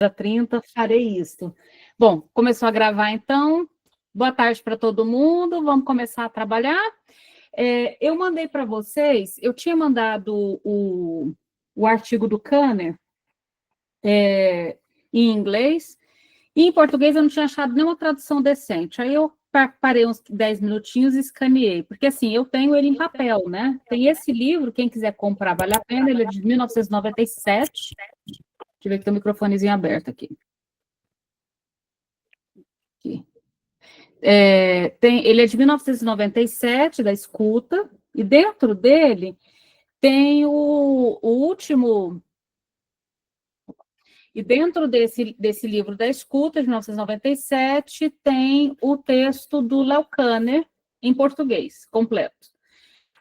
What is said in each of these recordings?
30, farei isso. Bom, começou a gravar então. Boa tarde para todo mundo. Vamos começar a trabalhar. Eu mandei para vocês, eu tinha mandado o artigo do Kanner em inglês, e em português eu não tinha achado nenhuma tradução decente. Aí eu parei uns 10 minutinhos e escaneei, porque assim, eu tenho ele em papel, né? Tem esse livro, quem quiser comprar, vale a pena, ele é de 1997. Deixa eu ver que tem o microfonezinho aberto aqui. Ele é de 1997, da escuta, e dentro dele tem o último. E dentro desse livro da escuta, de 1997, tem o texto do Léo Kanner, em português, completo.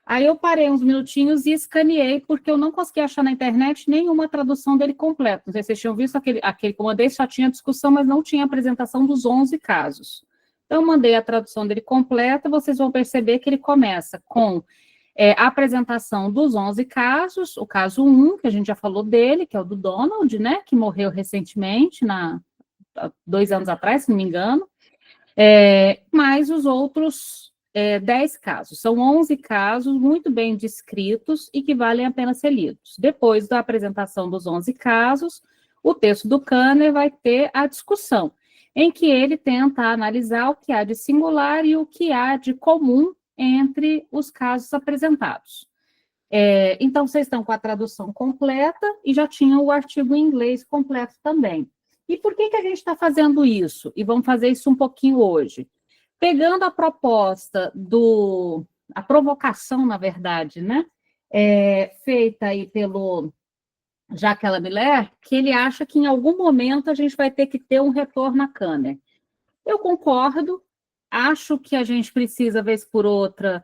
Aí eu parei uns minutinhos e escaneei, porque eu não consegui achar na internet nenhuma tradução dele completo. Não sei se vocês tinham visto, aquele que eu mandei só tinha discussão, mas não tinha apresentação dos 11 casos. Então, eu mandei a tradução dele completa, vocês vão perceber que ele começa com a apresentação dos 11 casos, o caso 1, que a gente já falou dele, que é o do Donald, né, que morreu recentemente, 2 anos atrás, se não me engano, mais os outros 10 casos. São 11 casos muito bem descritos e que valem a pena ser lidos. Depois da apresentação dos 11 casos, o texto do Kanner vai ter a discussão, em que ele tenta analisar o que há de singular e o que há de comum entre os casos apresentados. Então, vocês estão com a tradução completa e já tinham o artigo em inglês completo também. E por que a gente está fazendo isso? E vamos fazer isso um pouquinho hoje. Pegando a proposta a provocação, na verdade, né, feita aí pelo Jacques Lamillère, que ele acha que em algum momento a gente vai ter que ter um retorno a Kanner. Eu concordo, acho que a gente precisa, vez por outra,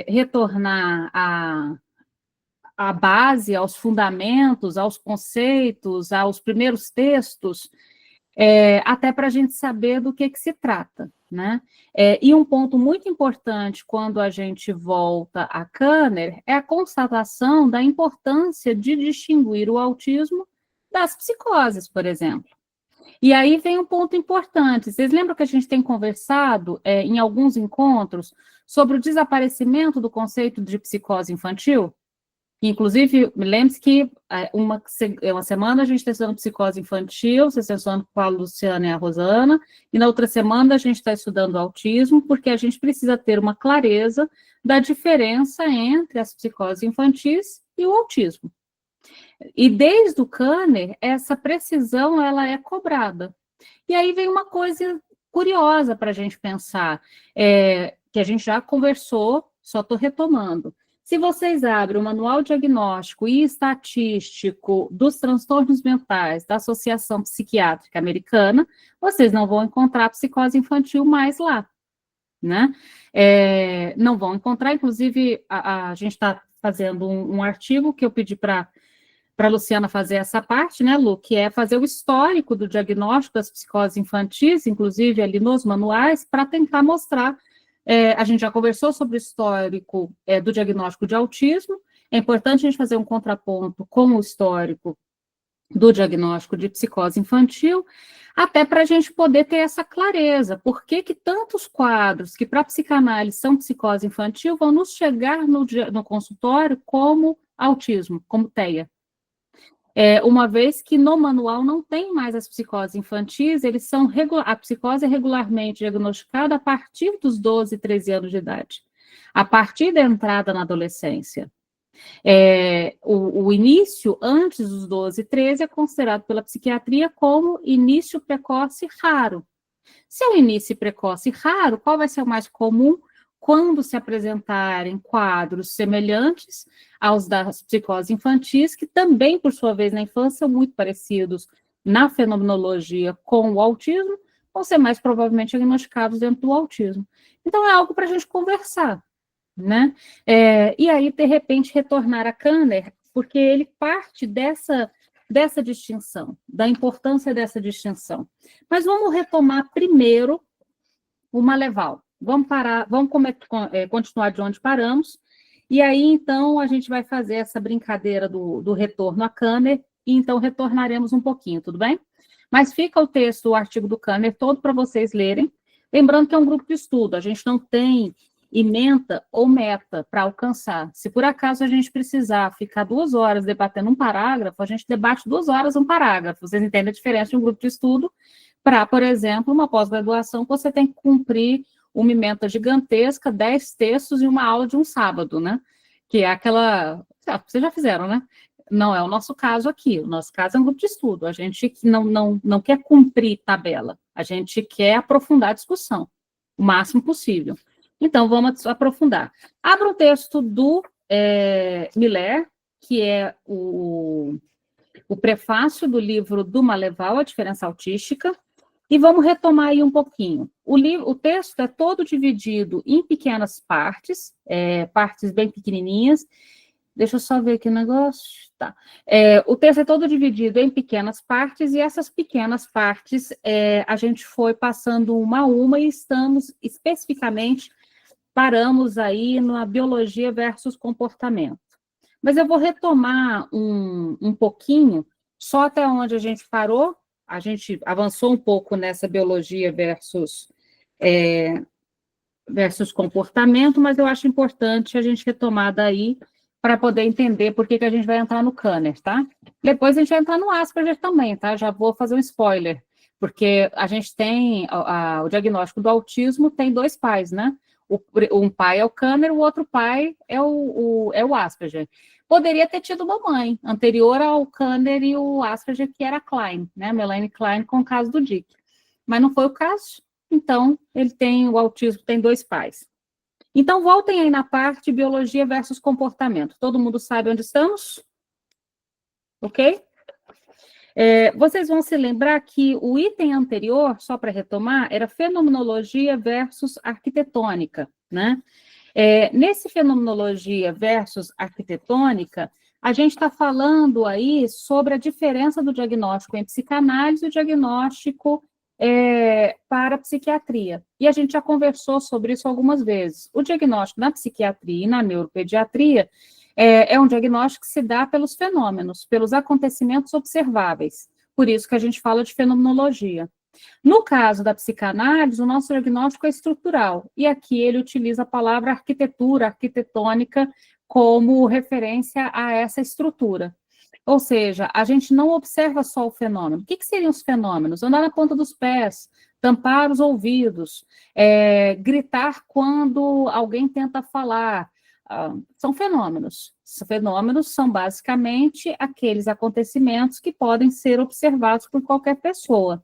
retornar à base, aos fundamentos, aos conceitos, aos primeiros textos, até para a gente saber do que se trata, né? E um ponto muito importante quando a gente volta a Kanner é a constatação da importância de distinguir o autismo das psicoses, por exemplo. E aí vem um ponto importante. Vocês lembram que a gente tem conversado em alguns encontros sobre o desaparecimento do conceito de psicose infantil? Inclusive, lembre-se que uma semana a gente está estudando psicose infantil, você está estudando com a Luciana e a Rosana, e na outra semana a gente está estudando autismo, porque a gente precisa ter uma clareza da diferença entre as psicoses infantis e o autismo. E desde o Kanner, essa precisão ela é cobrada. E aí vem uma coisa curiosa para a gente pensar, que a gente já conversou, só estou retomando. Se vocês abrem o Manual Diagnóstico e Estatístico dos Transtornos Mentais da Associação Psiquiátrica Americana, vocês não vão encontrar psicose infantil mais lá, né? Não vão encontrar, inclusive, a gente está fazendo um artigo que eu pedi para a Luciana fazer essa parte, né, Lu, que é fazer o histórico do diagnóstico das psicoses infantis, inclusive ali nos manuais, para tentar mostrar. A gente já conversou sobre o histórico do diagnóstico de autismo, é importante a gente fazer um contraponto com o histórico do diagnóstico de psicose infantil, até para a gente poder ter essa clareza, por que tantos quadros que para a psicanálise são psicose infantil vão nos chegar no consultório como autismo, como TEA. Uma vez que no manual não tem mais as psicoses infantis, a psicose é regularmente diagnosticada a partir dos 12, 13 anos de idade, a partir da entrada na adolescência. O início antes dos 12, 13 é considerado pela psiquiatria como início precoce raro. Se é um início precoce raro, qual vai ser o mais comum? Quando se apresentarem quadros semelhantes aos das psicoses infantis, que também, por sua vez, na infância, são muito parecidos na fenomenologia com o autismo, vão ser mais provavelmente diagnosticados dentro do autismo. Então, é algo para a gente conversar, né? E aí, de repente, retornar a Kanner, porque ele parte dessa distinção, da importância dessa distinção. Mas vamos retomar primeiro o Maleval. Vamos continuar de onde paramos, e aí, então, a gente vai fazer essa brincadeira do retorno a Kanner e então retornaremos um pouquinho, tudo bem? Mas fica o texto, o artigo do Kanner todo para vocês lerem. Lembrando que é um grupo de estudo, a gente não tem ementa ou meta para alcançar. Se por acaso a gente precisar ficar 2 horas debatendo um parágrafo, a gente debate 2 horas um parágrafo. Vocês entendem a diferença de um grupo de estudo para, por exemplo, uma pós-graduação que você tem que cumprir uma ementa gigantesca, 10 textos e uma aula de um sábado, né? Que é aquela... Vocês já fizeram, né? Não é o nosso caso aqui. O nosso caso é um grupo de estudo. A gente não quer cumprir tabela. A gente quer aprofundar a discussão o máximo possível. Então, vamos aprofundar. Abra um texto do Miller, que é o prefácio do livro do Maleval, A Diferença Autística, e vamos retomar aí um pouquinho. O texto é todo dividido em pequenas partes, partes bem pequenininhas. Deixa eu só ver aqui o negócio. Tá. O texto é todo dividido em pequenas partes, e essas pequenas partes a gente foi passando uma a uma e estamos especificamente, paramos aí na biologia versus comportamento. Mas eu vou retomar um pouquinho, só até onde a gente parou. A gente avançou um pouco nessa biologia versus comportamento, mas eu acho importante a gente retomar daí para poder entender por que a gente vai entrar no Kanner, tá? Depois a gente vai entrar no Asperger também, tá? Já vou fazer um spoiler, porque a gente tem o diagnóstico do autismo, tem 2 pais, né? Um pai é o Kanner, o outro pai é o Asperger. Poderia ter tido uma mãe anterior ao Kanner e o Asperger, que era a Klein, né? Melanie Klein, com o caso do Dick. Mas não foi o caso, então o autismo tem 2 pais. Então, voltem aí na parte biologia versus comportamento. Todo mundo sabe onde estamos? Ok? Vocês vão se lembrar que o item anterior, só para retomar, era fenomenologia versus arquitetônica, né? Nesse fenomenologia versus arquitetônica, a gente está falando aí sobre a diferença do diagnóstico em psicanálise e o diagnóstico para a psiquiatria. E a gente já conversou sobre isso algumas vezes. O diagnóstico na psiquiatria e na neuropediatria é um diagnóstico que se dá pelos fenômenos, pelos acontecimentos observáveis. Por isso que a gente fala de fenomenologia. No caso da psicanálise, o nosso diagnóstico é estrutural, e aqui ele utiliza a palavra arquitetura, arquitetônica, como referência a essa estrutura. Ou seja, a gente não observa só o fenômeno. O que seriam os fenômenos? Andar na ponta dos pés, tampar os ouvidos, gritar quando alguém tenta falar. São fenômenos. Os fenômenos são basicamente aqueles acontecimentos que podem ser observados por qualquer pessoa.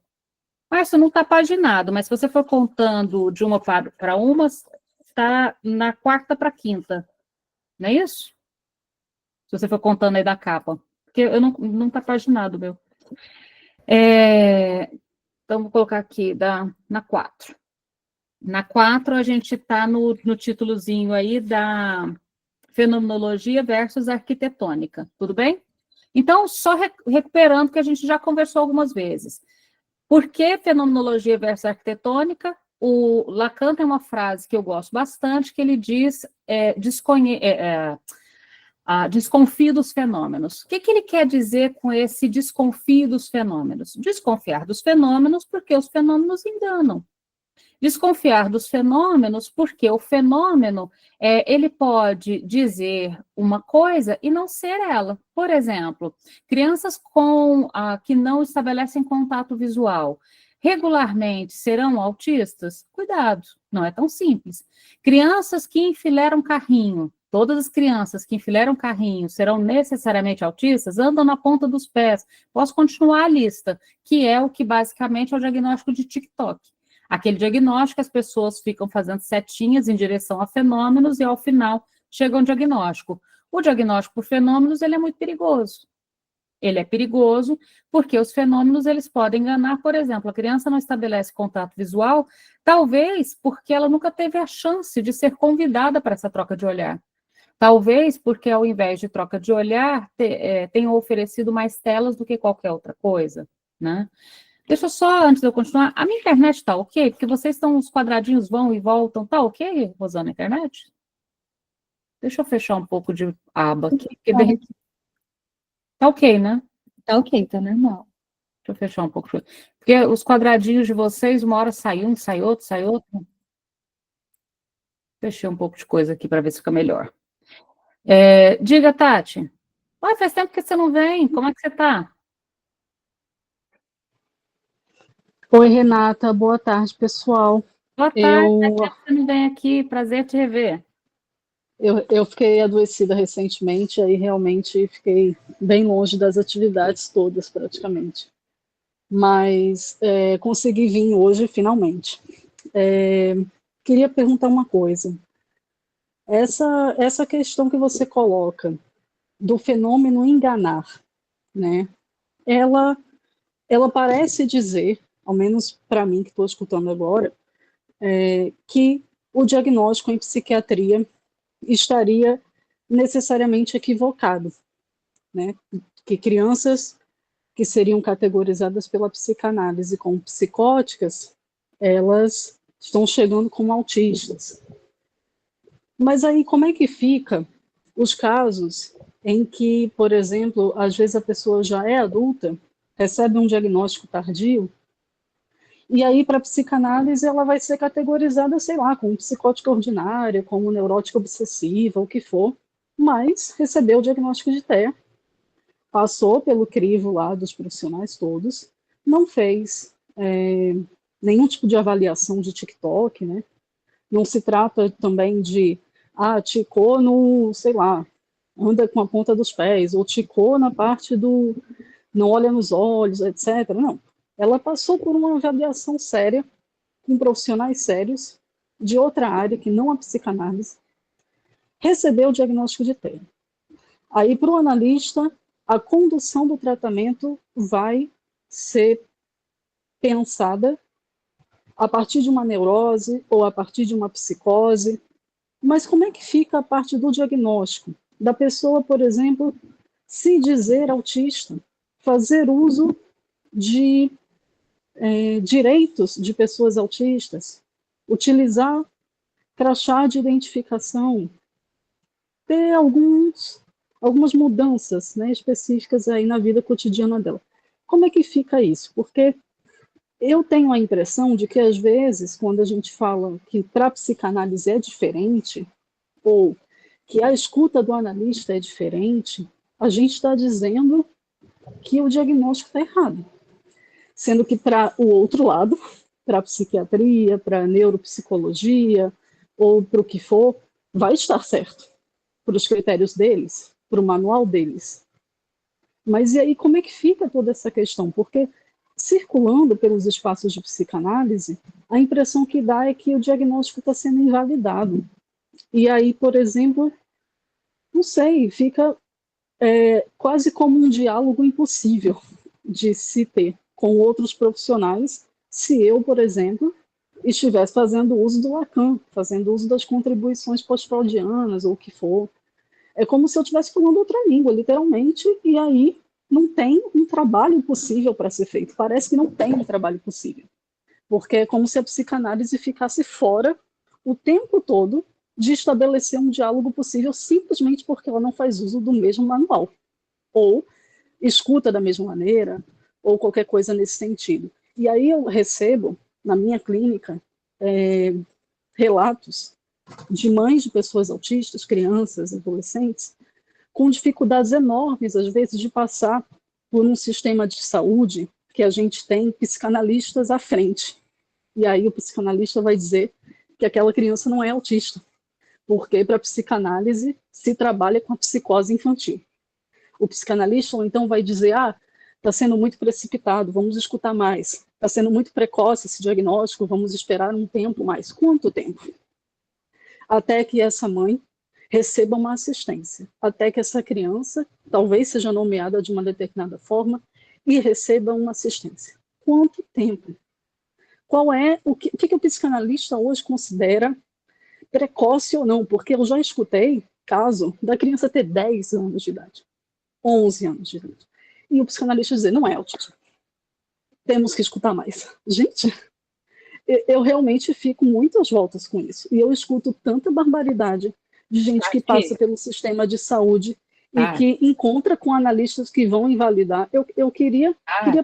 Mas isso não está paginado, mas se você for contando de uma para uma, está na 4ª para a 5ª. Não é isso? Se você for contando aí da capa. Porque eu não está paginado, meu. Então, vou colocar aqui na 4. Na 4, a gente está no títulozinho aí da fenomenologia versus arquitetônica. Tudo bem? Então, só recuperando que a gente já conversou algumas vezes. Por que fenomenologia versus arquitetônica? O Lacan tem uma frase que eu gosto bastante, que ele diz, desconfie dos fenômenos. O que ele quer dizer com esse desconfie dos fenômenos? Desconfiar dos fenômenos porque os fenômenos enganam. Desconfiar dos fenômenos porque o fenômeno, ele pode dizer uma coisa e não ser ela. Por exemplo, crianças que não estabelecem contato visual, regularmente serão autistas? Cuidado, não é tão simples. Crianças que enfileiram carrinho, todas as crianças que enfileiram carrinho serão necessariamente autistas? Andam na ponta dos pés. Posso continuar a lista, que é o que basicamente é o diagnóstico de TikTok. Aquele diagnóstico, as pessoas ficam fazendo setinhas em direção a fenômenos e, ao final, chega um diagnóstico. O diagnóstico por fenômenos, ele é muito perigoso. Ele é perigoso porque os fenômenos, eles podem enganar. Por exemplo, a criança não estabelece contato visual, talvez porque ela nunca teve a chance de ser convidada para essa troca de olhar. Talvez porque, ao invés de troca de olhar, tenham oferecido mais telas do que qualquer outra coisa, né? Deixa eu só, antes de eu continuar, a minha internet está ok? Porque vocês estão, os quadradinhos vão e voltam. Tá ok, Rosana, a internet? Deixa eu fechar um pouco de aba aqui. Tá ok, né? Tá ok, tá normal. Deixa eu fechar um pouco. Porque os quadradinhos de vocês, uma hora sai um, sai outro, sai outro. Fechei um pouco de coisa aqui para ver se fica melhor. Diga, Tati. Uai, faz tempo que você não vem. Como é que você tá? Oi, Renata, boa tarde, pessoal. Boa tarde, faz Eu, tempo que você não vem aqui. Prazer te rever. eu fiquei adoecida recentemente, aí realmente fiquei bem longe das atividades todas, praticamente. Mas consegui vir hoje, finalmente. É, Queria perguntar uma coisa. Essa questão que você coloca do fenômeno enganar, né? Ela, ela parece dizer, ao menos para mim que estou escutando agora, que o diagnóstico em psiquiatria estaria necessariamente equivocado, né? Que crianças que seriam categorizadas pela psicanálise como psicóticas, elas estão chegando como autistas. Mas aí como é que fica os casos em que, por exemplo, às vezes a pessoa já é adulta, recebe um diagnóstico tardio, e aí para a psicanálise ela vai ser categorizada, sei lá, como psicótica ordinária, como neurótica obsessiva, o que for, mas recebeu o diagnóstico de TEA, passou pelo crivo lá dos profissionais todos, não fez nenhum tipo de avaliação de TikTok, né? Não se trata também de, ticou no, sei lá, anda com a ponta dos pés, ou ticou na parte do, não olha nos olhos, etc. Não. Ela passou por uma avaliação séria, com profissionais sérios, de outra área, que não a psicanálise, recebeu o diagnóstico de TEA. Aí, para o analista, a condução do tratamento vai ser pensada a partir de uma neurose ou a partir de uma psicose. Mas como é que fica a parte do diagnóstico? Da pessoa, por exemplo, se dizer autista, fazer uso de direitos de pessoas autistas, utilizar crachá de identificação, ter algumas mudanças, né, específicas aí na vida cotidiana dela. Como é que fica isso? Porque eu tenho a impressão de que, às vezes, quando a gente fala que para a psicanálise é diferente, ou que a escuta do analista é diferente, a gente está dizendo que o diagnóstico está errado. Sendo que, para o outro lado, para a psiquiatria, para a neuropsicologia, ou para o que for, vai estar certo, para os critérios deles, para o manual deles. Mas e aí, como é que fica toda essa questão? Porque, circulando pelos espaços de psicanálise, a impressão que dá é que o diagnóstico está sendo invalidado. E aí, por exemplo, não sei, fica quase como um diálogo impossível de se ter com outros profissionais, se eu, por exemplo, estivesse fazendo uso do Lacan, fazendo uso das contribuições pós-freudianas ou o que for. É como se eu estivesse falando outra língua, literalmente, e aí não tem um trabalho possível para ser feito. Parece que não tem um trabalho possível. Porque é como se a psicanálise ficasse fora o tempo todo de estabelecer um diálogo possível simplesmente porque ela não faz uso do mesmo manual. Ou escuta da mesma maneira, ou qualquer coisa nesse sentido. E aí eu recebo, na minha clínica, relatos de mães de pessoas autistas, crianças, adolescentes, com dificuldades enormes, às vezes, de passar por um sistema de saúde que a gente tem psicanalistas à frente. E aí o psicanalista vai dizer que aquela criança não é autista, porque para a psicanálise se trabalha com a psicose infantil. O psicanalista então vai dizer, está sendo muito precipitado, vamos escutar mais. Está sendo muito precoce esse diagnóstico, vamos esperar um tempo mais. Quanto tempo? Até que essa mãe receba uma assistência, até que essa criança talvez seja nomeada de uma determinada forma e receba uma assistência. Quanto tempo? Qual é o que o psicanalista hoje considera precoce ou não? Porque eu já escutei caso da criança ter 10 anos de idade, 11 anos de idade, e o psicanalista dizer, não é autismo, temos que escutar mais. Gente, eu realmente fico muitas voltas com isso. E eu escuto tanta barbaridade de gente que passa Tati, pelo sistema de saúde e Tá, que encontra com analistas que vão invalidar. Eu queria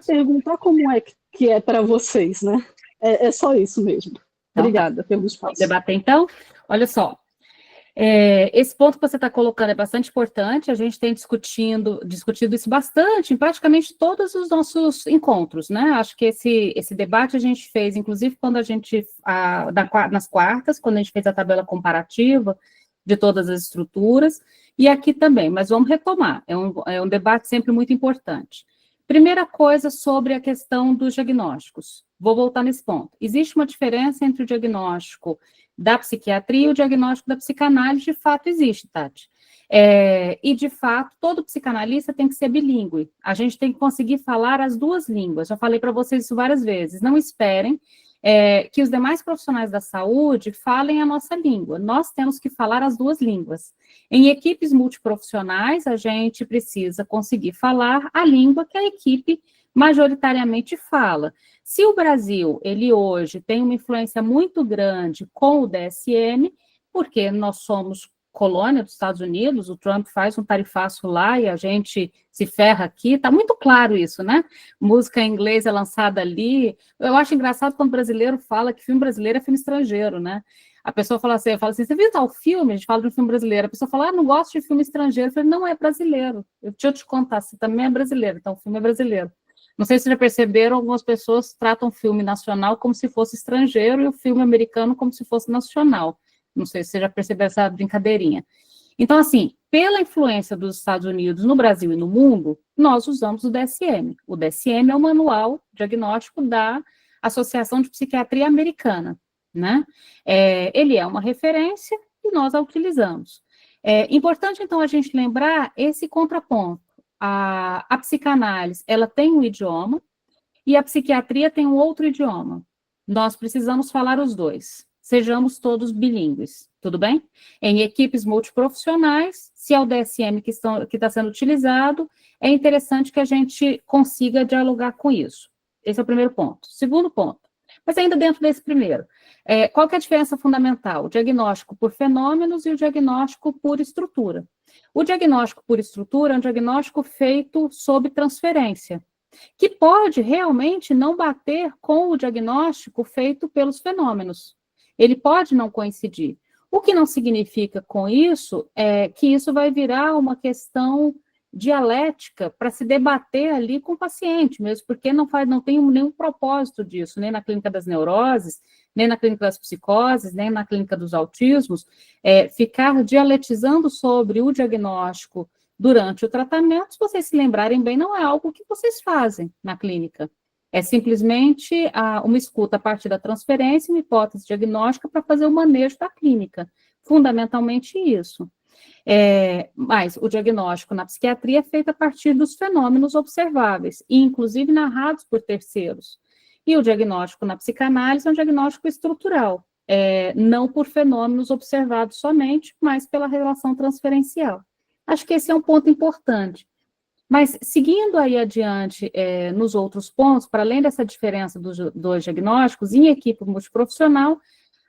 perguntar como é que é para vocês, né? É só isso mesmo. então tá. Obrigada pelo Vamos espaço. debater então? Olha só, esse ponto que você está colocando é bastante importante, a gente tem discutido isso bastante em praticamente todos os nossos encontros, né? Acho que esse debate a gente fez, inclusive, quando a gente, nas quartas, quando a gente fez a tabela comparativa de todas as estruturas, e aqui também, mas vamos retomar, é um debate sempre muito importante. Primeira coisa sobre a questão dos diagnósticos, vou voltar nesse ponto. Existe uma diferença entre o diagnóstico da psiquiatria e o diagnóstico da psicanálise, de fato existe, Tati. E, de fato, todo psicanalista tem que ser bilíngue. A gente tem que conseguir falar as duas línguas. Já falei para vocês isso várias vezes. Não esperem que os demais profissionais da saúde falem a nossa língua. Nós temos que falar as duas línguas. Em equipes multiprofissionais, a gente precisa conseguir falar a língua que a equipe majoritariamente fala. Se o Brasil, ele hoje tem uma influência muito grande com o DSM, porque nós somos colônia dos Estados Unidos, o Trump faz um tarifaço lá e a gente se ferra aqui, está muito claro isso, né? Música em inglês é lançada ali. Eu acho engraçado quando o brasileiro fala que filme brasileiro é filme estrangeiro, né? A pessoa fala assim, você viu tal filme? A gente fala de um filme brasileiro. A pessoa fala, não gosto de filme estrangeiro. Eu falei, não é brasileiro. Deixa eu te contar, você também é brasileiro, então o filme é brasileiro. Não sei se já perceberam, algumas pessoas tratam o filme nacional como se fosse estrangeiro e o filme americano como se fosse nacional. Não sei se você já percebeu essa brincadeirinha. Então, assim, pela influência dos Estados Unidos no Brasil e no mundo, nós usamos o DSM. O DSM é o manual diagnóstico da Associação de Psiquiatria Americana, né? Ele é uma referência e nós a utilizamos. Importante, então, a gente lembrar esse contraponto. A psicanálise, ela tem um idioma e a psiquiatria tem um outro idioma. Nós precisamos falar os dois. Sejamos todos bilíngues, tudo bem? Em equipes multiprofissionais, se é o DSM que está sendo utilizado, é interessante que a gente consiga dialogar com isso. Esse é o primeiro ponto. Segundo ponto, mas ainda dentro desse primeiro, qual que é a diferença fundamental? O diagnóstico por fenômenos e o diagnóstico por estrutura. O diagnóstico por estrutura é um diagnóstico feito sob transferência, que pode realmente não bater com o diagnóstico feito pelos fenômenos. Ele pode não coincidir. O que não significa com isso é que isso vai virar uma questão dialética para se debater ali com o paciente, mesmo porque não tem nenhum propósito disso, nem na clínica das neuroses, nem na clínica das psicoses, nem na clínica dos autismos, ficar dialetizando sobre o diagnóstico durante o tratamento, se vocês se lembrarem bem, não é algo que vocês fazem na clínica. É simplesmente uma escuta a partir da transferência, uma hipótese diagnóstica para fazer o manejo da clínica. Fundamentalmente isso. Mas o diagnóstico na psiquiatria é feito a partir dos fenômenos observáveis, e inclusive narrados por terceiros. E o diagnóstico na psicanálise é um diagnóstico estrutural, não por fenômenos observados somente, mas pela relação transferencial. Acho que esse é um ponto importante. Mas, seguindo aí adiante nos outros pontos, para além dessa diferença dos dois diagnósticos, em equipe multiprofissional,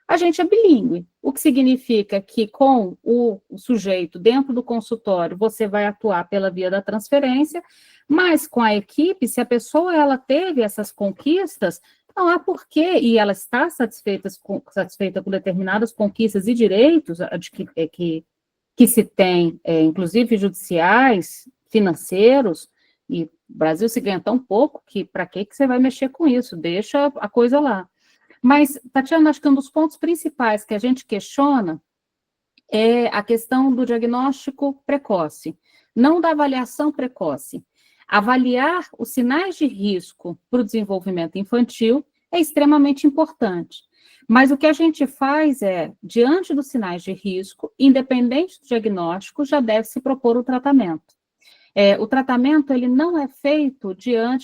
a gente é bilíngue, o que significa que com o sujeito dentro do consultório, você vai atuar pela via da transferência, mas com a equipe, se a pessoa ela teve essas conquistas, não há porquê, e ela está satisfeita com determinadas conquistas e direitos que se tem, inclusive judiciais, financeiros, e o Brasil se ganha tão pouco que para que você vai mexer com isso? Deixa a coisa lá. Mas, Tatiana, acho que um dos pontos principais que a gente questiona é a questão do diagnóstico precoce, não da avaliação precoce. Avaliar os sinais de risco para o desenvolvimento infantil é extremamente importante. Mas o que a gente faz diante dos sinais de risco, independente do diagnóstico, já deve se propor o tratamento. O tratamento, ele não é feito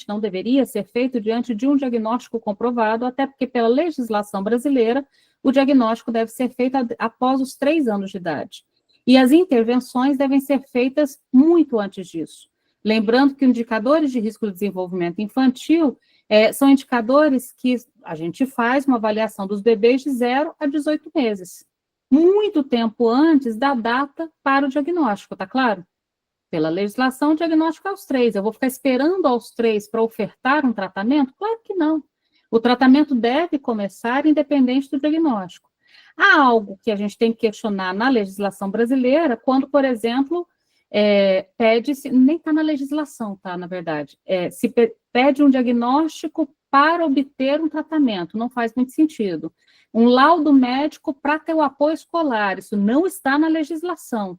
não deveria ser feito diante de um diagnóstico comprovado, até porque pela legislação brasileira, o diagnóstico deve ser feito após os 3 anos de idade. E as intervenções devem ser feitas muito antes disso. Lembrando que indicadores de risco de desenvolvimento infantil são indicadores que a gente faz uma avaliação dos bebês de 0 a 18 meses. Muito tempo antes da data para o diagnóstico, tá claro? Pela legislação, o diagnóstico é aos 3. Eu vou ficar esperando aos 3 para ofertar um tratamento? Claro que não. O tratamento deve começar independente do diagnóstico. Há algo que a gente tem que questionar na legislação brasileira, quando, por exemplo, pede-se, nem está na legislação, tá, na verdade, se pede um diagnóstico para obter um tratamento, não faz muito sentido. Um laudo médico para ter o apoio escolar, isso não está na legislação.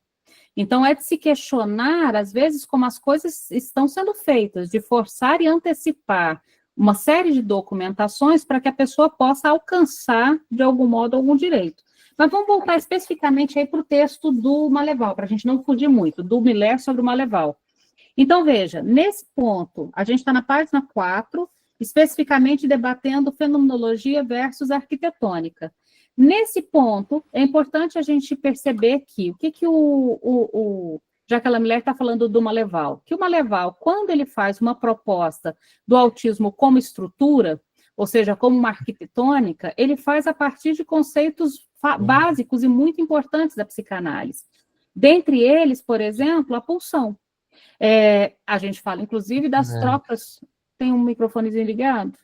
Então, é de se questionar, às vezes, como as coisas estão sendo feitas, de forçar e antecipar uma série de documentações para que a pessoa possa alcançar, de algum modo, algum direito. Mas vamos voltar especificamente aí para o texto do Maleval, para a gente não fugir muito, do Miller sobre o Maleval. Então, veja, nesse ponto, a gente está na página 4, especificamente debatendo fenomenologia versus arquitetônica. Nesse ponto, é importante a gente perceber que o que já que a Miller está falando do Maleval, que o Maleval, quando ele faz uma proposta do autismo como estrutura, ou seja, como uma arquitetônica, ele faz a partir de conceitos básicos e muito importantes da psicanálise. Dentre eles, por exemplo, a pulsão. A gente fala, inclusive, das trocas... Tem um microfonezinho ligado?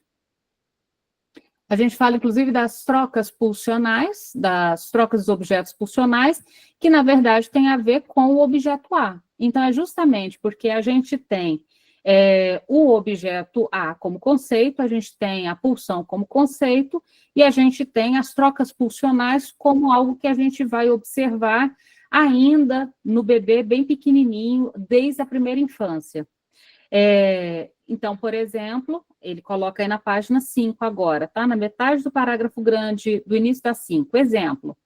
A gente fala, inclusive, das trocas pulsionais, das trocas dos objetos pulsionais, que, na verdade, tem a ver com o objeto A. Então, é justamente porque a gente tem o objeto A como conceito, a gente tem a pulsão como conceito, e a gente tem as trocas pulsionais como algo que a gente vai observar ainda no bebê bem pequenininho, desde a primeira infância. Então, por exemplo, ele coloca aí na página 5 agora, tá? Na metade do parágrafo grande do início da 5. Exemplo,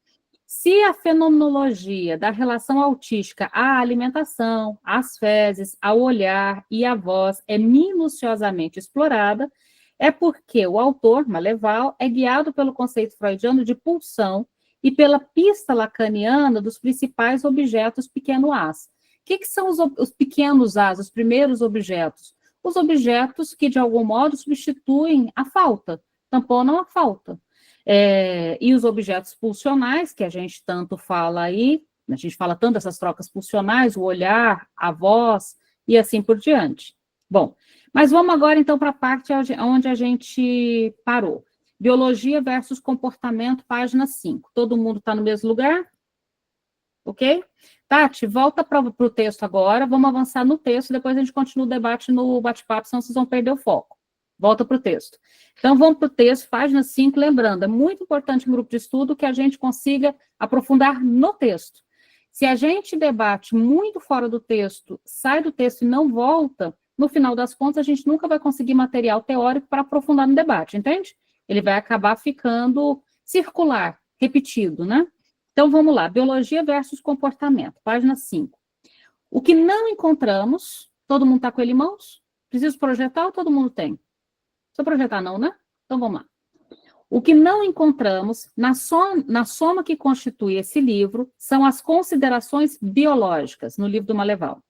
se a fenomenologia da relação autística à alimentação, às fezes, ao olhar e à voz é minuciosamente explorada, é porque o autor, Maleval, é guiado pelo conceito freudiano de pulsão e pela pista lacaniana dos principais objetos pequeno-as. O que são os pequenos as, os primeiros objetos? Os objetos que, de algum modo, substituem a falta, tamponam a falta. E os objetos pulsionais, que a gente tanto fala aí, a gente fala tanto dessas trocas pulsionais, o olhar, a voz, e assim por diante. Bom, mas vamos agora, então, para a parte onde a gente parou. Biologia versus comportamento, página 5. Todo mundo está no mesmo lugar? Ok? Tati, volta para o texto agora, vamos avançar no texto, depois a gente continua o debate no bate-papo, senão vocês vão perder o foco. Volta para o texto. Então, vamos para o texto, página 5, lembrando, é muito importante no grupo de estudo que a gente consiga aprofundar no texto. Se a gente debate muito fora do texto, sai do texto e não volta, no final das contas, a gente nunca vai conseguir material teórico para aprofundar no debate, entende? Ele vai acabar ficando circular, repetido, né? Então, vamos lá, biologia versus comportamento, página 5. O que não encontramos, todo mundo está com ele em mãos? Preciso projetar ou todo mundo tem? Não precisa projetar não, né? Então, vamos lá. O que não encontramos na soma que constitui esse livro são as considerações biológicas, no livro do Maleval.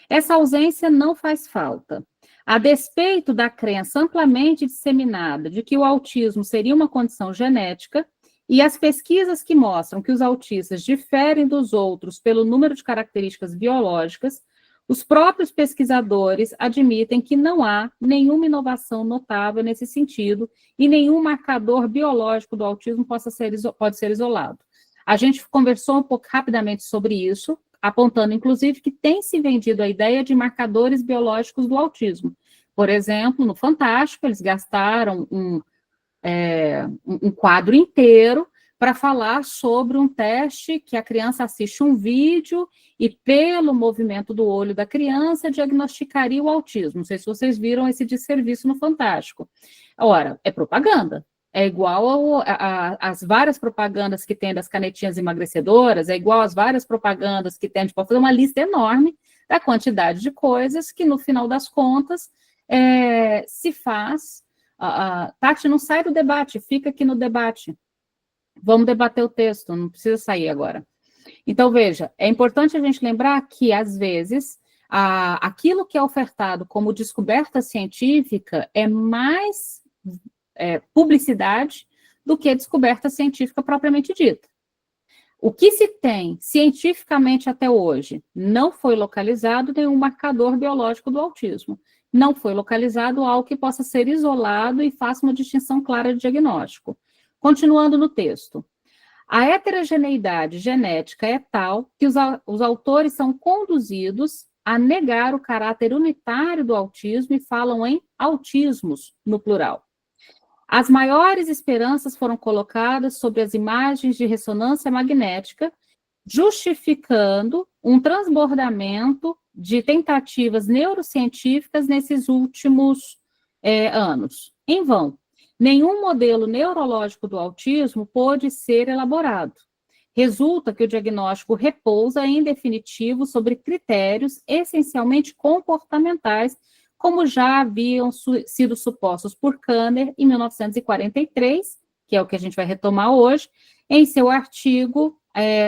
Essa ausência não faz falta. A despeito da crença amplamente disseminada de que o autismo seria uma condição genética, e as pesquisas que mostram que os autistas diferem dos outros pelo número de características biológicas, os próprios pesquisadores admitem que não há nenhuma inovação notável nesse sentido e nenhum marcador biológico do autismo pode ser isolado. A gente conversou um pouco rapidamente sobre isso, apontando, inclusive, que tem se vendido a ideia de marcadores biológicos do autismo. Por exemplo, no Fantástico, eles gastaram um quadro inteiro para falar sobre um teste que a criança assiste um vídeo e, pelo movimento do olho da criança, diagnosticaria o autismo. Não sei se vocês viram esse desserviço no Fantástico. Ora, é propaganda. É igual às várias propagandas que tem das canetinhas emagrecedoras, é igual às várias propagandas que tem, a gente pode fazer uma lista enorme da quantidade de coisas que, no final das contas, se faz. Tati, não sai do debate, fica aqui no debate. Vamos debater o texto, não precisa sair agora. Então, veja, é importante a gente lembrar que, às vezes, aquilo que é ofertado como descoberta científica é mais publicidade do que descoberta científica propriamente dita. O que se tem cientificamente até hoje? Não foi localizado nenhum marcador biológico do autismo. Não foi localizado algo que possa ser isolado e faça uma distinção clara de diagnóstico. Continuando no texto. A heterogeneidade genética é tal que os autores são conduzidos a negar o caráter unitário do autismo e falam em autismos, no plural. As maiores esperanças foram colocadas sobre as imagens de ressonância magnética, justificando um transbordamento de tentativas neurocientíficas nesses últimos anos. Em vão. Nenhum modelo neurológico do autismo pôde ser elaborado. Resulta que o diagnóstico repousa, em definitivo, sobre critérios essencialmente comportamentais, como já haviam sido supostos por Kanner em 1943, que é o que a gente vai retomar hoje, em seu artigo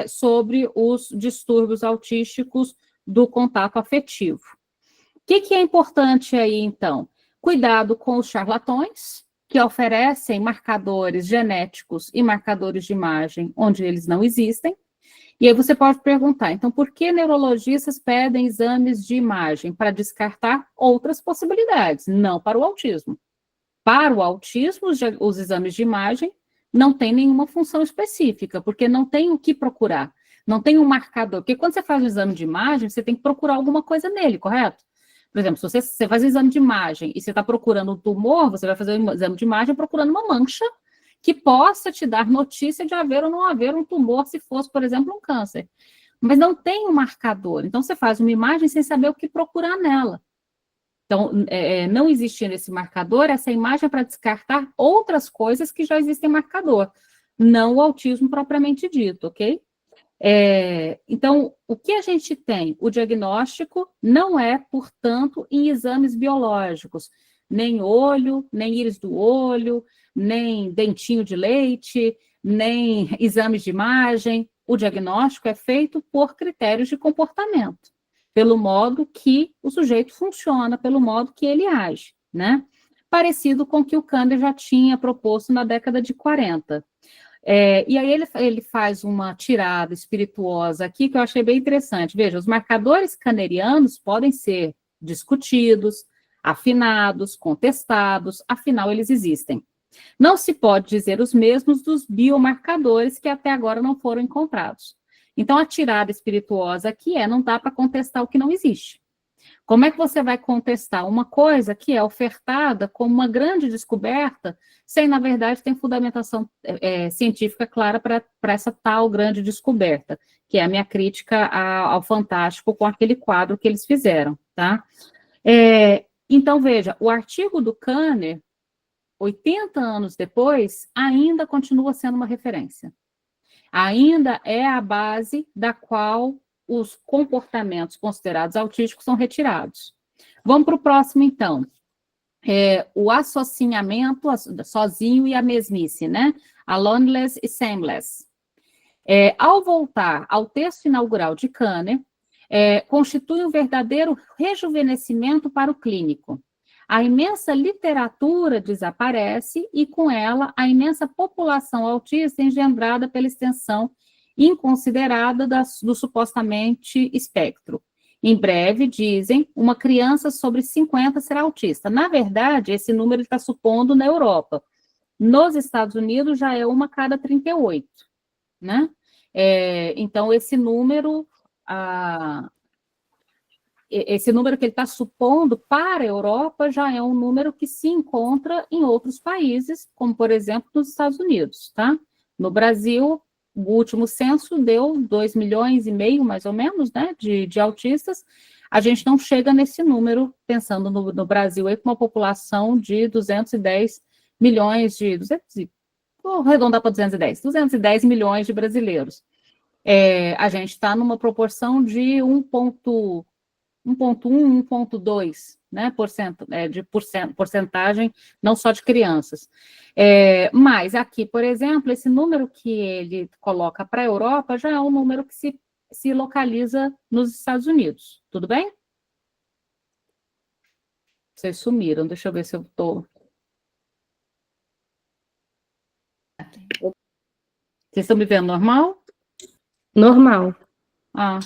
sobre os distúrbios autísticos do contato afetivo. O que é importante aí, então? Cuidado com os charlatões, que oferecem marcadores genéticos e marcadores de imagem onde eles não existem. E aí você pode perguntar, então, por que neurologistas pedem exames de imagem? Para descartar outras possibilidades, não para o autismo. Para o autismo, os exames de imagem não têm nenhuma função específica, porque não tem o que procurar, não tem um marcador. Porque quando você faz um exame de imagem, você tem que procurar alguma coisa nele, correto? Por exemplo, se você faz um exame de imagem e você está procurando um tumor, você vai fazer um exame de imagem procurando uma mancha que possa te dar notícia de haver ou não haver um tumor, se fosse, por exemplo, um câncer. Mas não tem um marcador. Então, você faz uma imagem sem saber o que procurar nela. Então, não existindo esse marcador, essa imagem é para descartar outras coisas que já existem marcador, não o autismo propriamente dito, ok? Então, o que a gente tem? O diagnóstico não é, portanto, em exames biológicos, nem olho, nem íris do olho, nem dentinho de leite, nem exames de imagem. O diagnóstico é feito por critérios de comportamento, pelo modo que o sujeito funciona, pelo modo que ele age, né? Parecido com o que o Kanner já tinha proposto na década de 40. E aí ele faz uma tirada espirituosa aqui que eu achei bem interessante. Veja, os marcadores kanerianos podem ser discutidos, afinados, contestados, afinal eles existem. Não se pode dizer os mesmos dos biomarcadores que até agora não foram encontrados. Então, a tirada espirituosa aqui não dá para contestar o que não existe. Como é que você vai contestar uma coisa que é ofertada como uma grande descoberta, sem, na verdade, ter fundamentação científica clara para essa tal grande descoberta, que é a minha crítica ao Fantástico com aquele quadro que eles fizeram, tá? Então, veja, o artigo do Kanner, 80 anos depois, ainda continua sendo uma referência. Ainda é a base da qual os comportamentos considerados autísticos são retirados. Vamos para o próximo, então. O associamento sozinho e a mesmice, né? Aloneless e sameless. Ao voltar ao texto inaugural de Kanner, constitui um verdadeiro rejuvenescimento para o clínico. A imensa literatura desaparece e, com ela, a imensa população autista engendrada pela extensão inconsiderada do supostamente espectro. Em breve, dizem, uma criança sobre 50 será autista. Na verdade, esse número está supondo na Europa. Nos Estados Unidos, já é uma a cada 38, né? Então, esse número que ele está supondo para a Europa já é um número que se encontra em outros países, como, por exemplo, nos Estados Unidos, tá? No Brasil, o último censo deu 2,5 milhões, mais ou menos, né, de autistas. A gente não chega nesse número, pensando no Brasil, aí, com uma população de 210 milhões vou arredondar para 210 milhões de brasileiros. A gente está numa proporção de 1,1, 1,2, né, porcentagem, não só de crianças. Mas aqui, por exemplo, esse número que ele coloca para a Europa já é um número que se localiza nos Estados Unidos. Tudo bem? Vocês sumiram, deixa eu ver se eu estou... Vocês estão me vendo normal? Normal. Ah,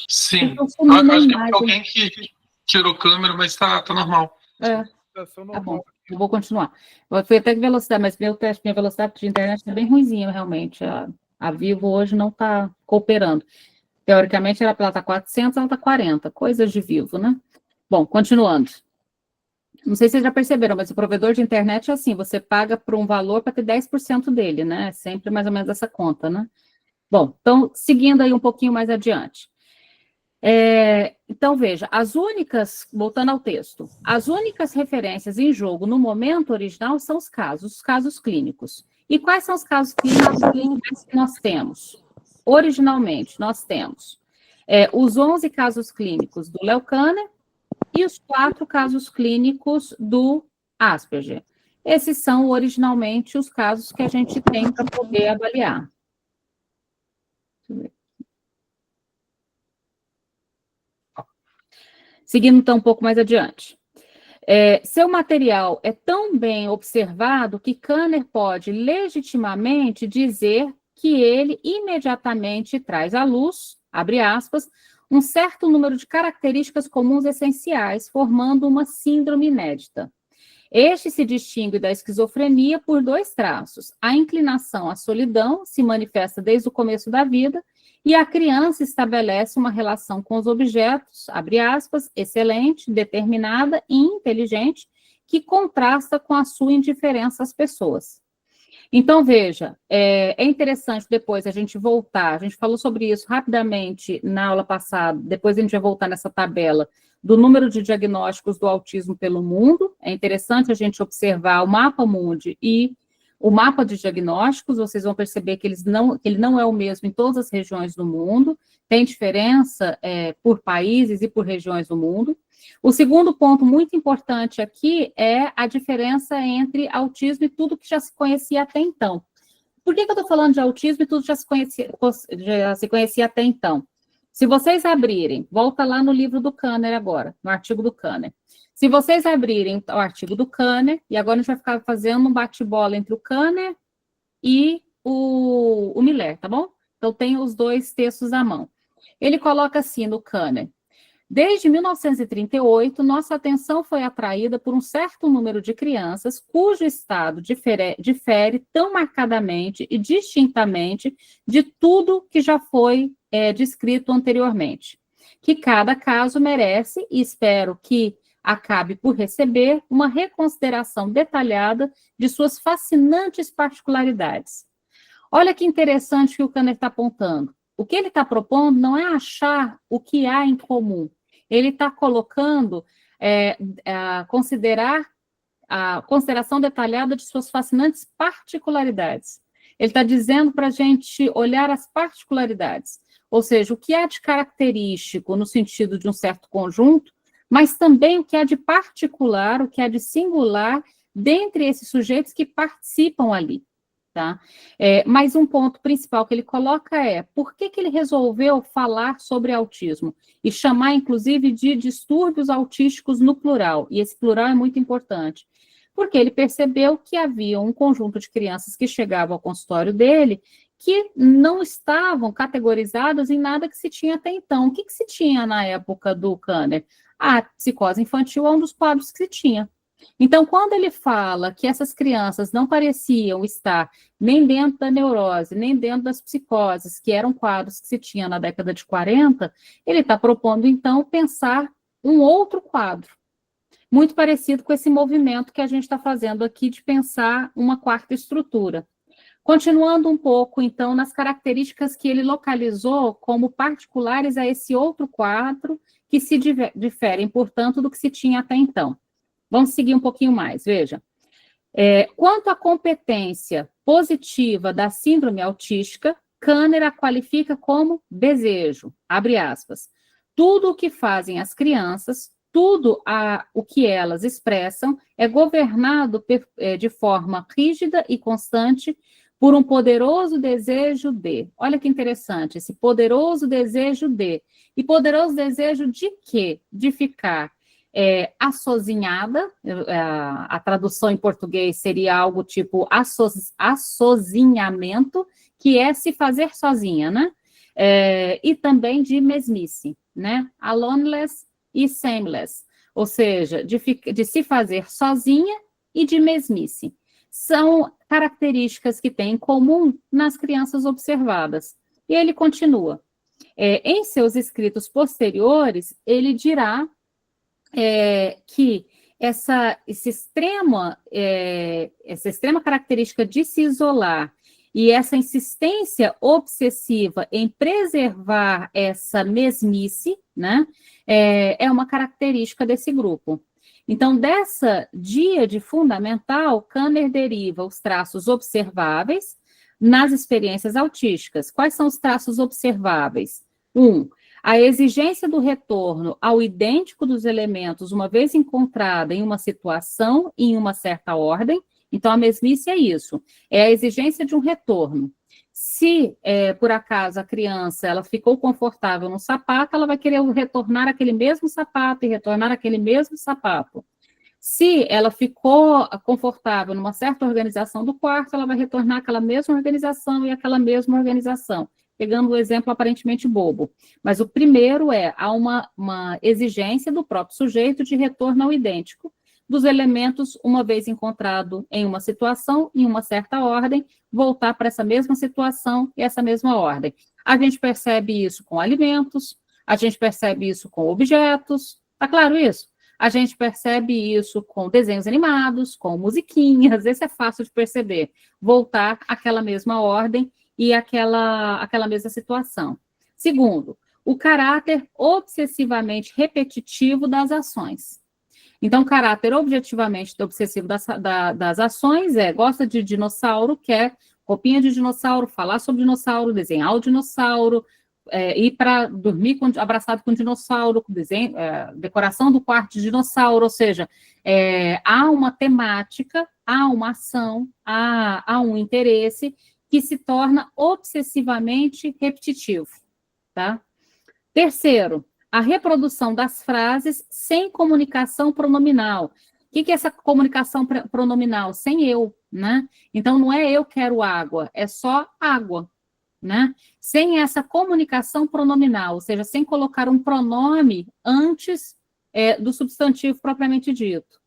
Sim. então sumiu na Acho que é imagem. alguém que tirou câmera, mas tá normal. É, tá bom, eu vou continuar. Eu fui até que velocidade, mas meu teste, minha velocidade de internet é bem ruimzinha, realmente. A Vivo hoje não está cooperando. Teoricamente, ela está 400, ela está 40. Coisas de Vivo, né? Bom, continuando. Não sei se vocês já perceberam, mas o provedor de internet é assim, você paga por um valor para ter 10% dele, né? É sempre mais ou menos essa conta, né? Bom, então, seguindo aí um pouquinho mais adiante. Então, veja, voltando ao texto, as únicas referências em jogo no momento original são os casos clínicos. E quais são os casos clínicos que nós temos? Originalmente, nós temos os 11 casos clínicos do Léo Kanner e os 4 casos clínicos do Asperger. Esses são, originalmente, os casos que a gente tem para poder avaliar. Deixa eu ver. Seguindo, então, um pouco mais adiante. Seu material é tão bem observado que Kanner pode legitimamente dizer que ele imediatamente traz à luz, abre aspas, um certo número de características comuns essenciais, formando uma síndrome inédita. Este se distingue da esquizofrenia por 2 traços. A inclinação à solidão se manifesta desde o começo da vida e a criança estabelece uma relação com os objetos, abre aspas, excelente, determinada e inteligente, que contrasta com a sua indiferença às pessoas. Então, veja, é interessante depois a gente voltar, a gente falou sobre isso rapidamente na aula passada, depois a gente vai voltar nessa tabela do número de diagnósticos do autismo pelo mundo. É interessante a gente observar o mapa mundi e o mapa de diagnósticos, vocês vão perceber que ele não é o mesmo em todas as regiões do mundo, tem diferença por países e por regiões do mundo. O segundo ponto muito importante aqui é a diferença entre autismo e tudo que já se conhecia até então. Por que eu estou falando de autismo e tudo já se conhecia até então? Se vocês abrirem, volta lá no livro do Kanner agora, no artigo do Kanner. Se vocês abrirem o artigo do Kanner, e agora a gente vai ficar fazendo um bate-bola entre o Kanner e o Miller, tá bom? Então, tem os 2 textos à mão. Ele coloca assim no Kanner: desde 1938, nossa atenção foi atraída por um certo número de crianças cujo estado difere tão marcadamente e distintamente de tudo que já foi descrito anteriormente, que cada caso merece, e espero que acabe por receber, uma reconsideração detalhada de suas fascinantes particularidades. Olha que interessante que o Kanner está apontando. O que ele está propondo não é achar o que há em comum. Ele está colocando considerar a consideração detalhada de suas fascinantes particularidades. Ele está dizendo para a gente olhar as particularidades, ou seja, o que há de característico no sentido de um certo conjunto, mas também o que há de particular, o que há de singular dentre esses sujeitos que participam ali. Tá? Mas um ponto principal que ele coloca é por que ele resolveu falar sobre autismo e chamar, inclusive, de distúrbios autísticos no plural, e esse plural é muito importante, porque ele percebeu que havia um conjunto de crianças que chegavam ao consultório dele que não estavam categorizadas em nada que se tinha até então. O que se tinha na época do Kanner? A psicose infantil é um dos quadros que se tinha. Então, quando ele fala que essas crianças não pareciam estar nem dentro da neurose, nem dentro das psicoses, que eram quadros que se tinha na década de 40, ele está propondo, então, pensar um outro quadro, muito parecido com esse movimento que a gente está fazendo aqui de pensar uma 4ª estrutura. Continuando um pouco, então, nas características que ele localizou como particulares a esse outro quadro, que se diferem, portanto, do que se tinha até então. Vamos seguir um pouquinho mais, veja. Quanto à competência positiva da síndrome autística, Kanner a qualifica como desejo, abre aspas. Tudo o que fazem as crianças, tudo o que elas expressam é governado de forma rígida e constante por um poderoso desejo de. Olha que interessante, esse poderoso desejo de. E poderoso desejo de quê? De ficar assozinhada, a tradução em português seria algo tipo assozinhamento, que é se fazer sozinha, né? e também de mesmice, né? Aloneless e sameless, ou seja, de se fazer sozinha e de mesmice. São características que têm em comum nas crianças observadas. E ele continua. Em seus escritos posteriores, ele dirá que essa extrema característica de se isolar e essa insistência obsessiva em preservar essa mesmice, né, é uma característica desse grupo. Então, dessa díade fundamental, Kanner deriva os traços observáveis nas experiências autísticas. Quais são os traços observáveis? A exigência do retorno ao idêntico dos elementos, uma vez encontrada em uma situação e em uma certa ordem. Então, a mesmice é isso, é a exigência de um retorno. Se, por acaso, a criança ela ficou confortável no sapato, ela vai querer retornar aquele mesmo sapato e retornar aquele mesmo sapato. Se ela ficou confortável numa certa organização do quarto, ela vai retornar àquela mesma organização e àquela mesma organização, pegando o exemplo aparentemente bobo. Mas o primeiro há uma exigência do próprio sujeito de retorno ao idêntico dos elementos, uma vez encontrado em uma situação, em uma certa ordem, voltar para essa mesma situação e essa mesma ordem. A gente percebe isso com alimentos, a gente percebe isso com objetos, tá claro isso? A gente percebe isso com desenhos animados, com musiquinhas, esse é fácil de perceber. Voltar àquela mesma ordem e àquela mesma situação. Segundo, o caráter obsessivamente repetitivo das ações. Então, o caráter objetivamente obsessivo das ações gosta de dinossauro, quer roupinha de dinossauro, falar sobre dinossauro, desenhar o dinossauro, ir para dormir abraçado com dinossauro, desenho, decoração do quarto de dinossauro, ou seja, há uma temática, há uma ação, há um interesse que se torna obsessivamente repetitivo, tá? Terceiro, a reprodução das frases sem comunicação pronominal. O que é essa comunicação pronominal? Sem eu, né? Então, não é eu quero água, é só água, né? Sem essa comunicação pronominal, ou seja, sem colocar um pronome antes do substantivo propriamente dito.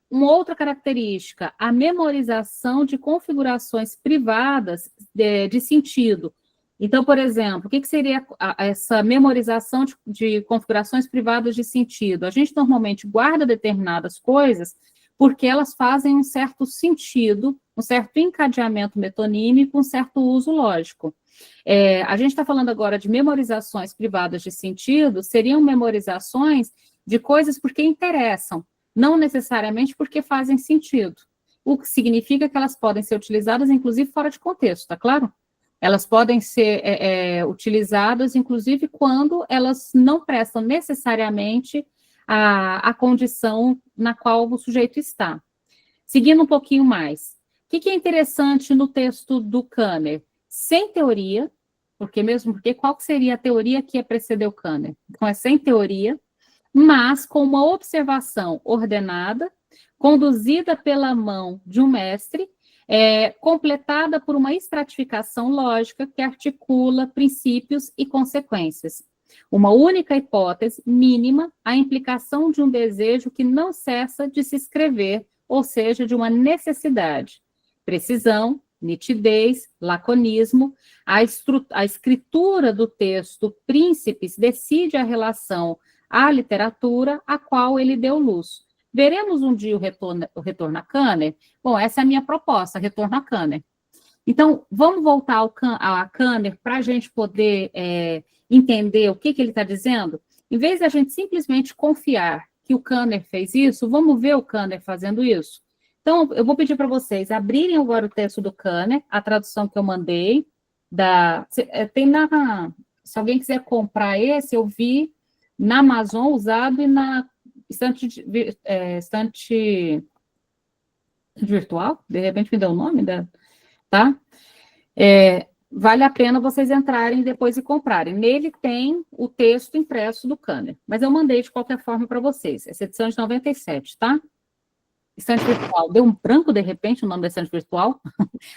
Uma outra característica, a memorização de configurações privadas de sentido. Então, por exemplo, o que seria essa memorização de configurações privadas de sentido? A gente normalmente guarda determinadas coisas porque elas fazem um certo sentido, um certo encadeamento metonímico, um certo uso lógico. A gente está falando agora de memorizações privadas de sentido, seriam memorizações de coisas porque interessam, não necessariamente porque fazem sentido, o que significa que elas podem ser utilizadas, inclusive, fora de contexto, tá claro? Elas podem ser utilizadas, inclusive, quando elas não prestam necessariamente a condição na qual o sujeito está. Seguindo um pouquinho mais. O que é interessante no texto do Kanner? Sem teoria, porque qual seria a teoria que ia preceder o Kanner? Então, é sem teoria, mas com uma observação ordenada, conduzida pela mão de um mestre, completada por uma estratificação lógica que articula princípios e consequências. Uma única hipótese mínima, a implicação de um desejo que não cessa de se escrever, ou seja, de uma necessidade. Precisão, nitidez, laconismo, a escritura do texto Príncipes decide a relação à literatura a qual ele deu luz. Veremos um dia o retorno a Kanner? Bom, essa é a minha proposta, retorno a Kanner. Então, vamos voltar a Kanner para a gente poder entender o que ele está dizendo? Em vez de a gente simplesmente confiar que o Kanner fez isso, vamos ver o Kanner fazendo isso. Então, eu vou pedir para vocês abrirem agora o texto do Kanner, a tradução que eu mandei. Se alguém quiser comprar esse, eu vi na Amazon usado e na estante virtual, de repente me deu o nome, tá? Vale a pena vocês entrarem depois e comprarem. Nele tem o texto impresso do Kanner, mas eu mandei de qualquer forma para vocês. Essa edição é de 97, tá? Estante virtual. Deu um branco, de repente, o nome da estante virtual?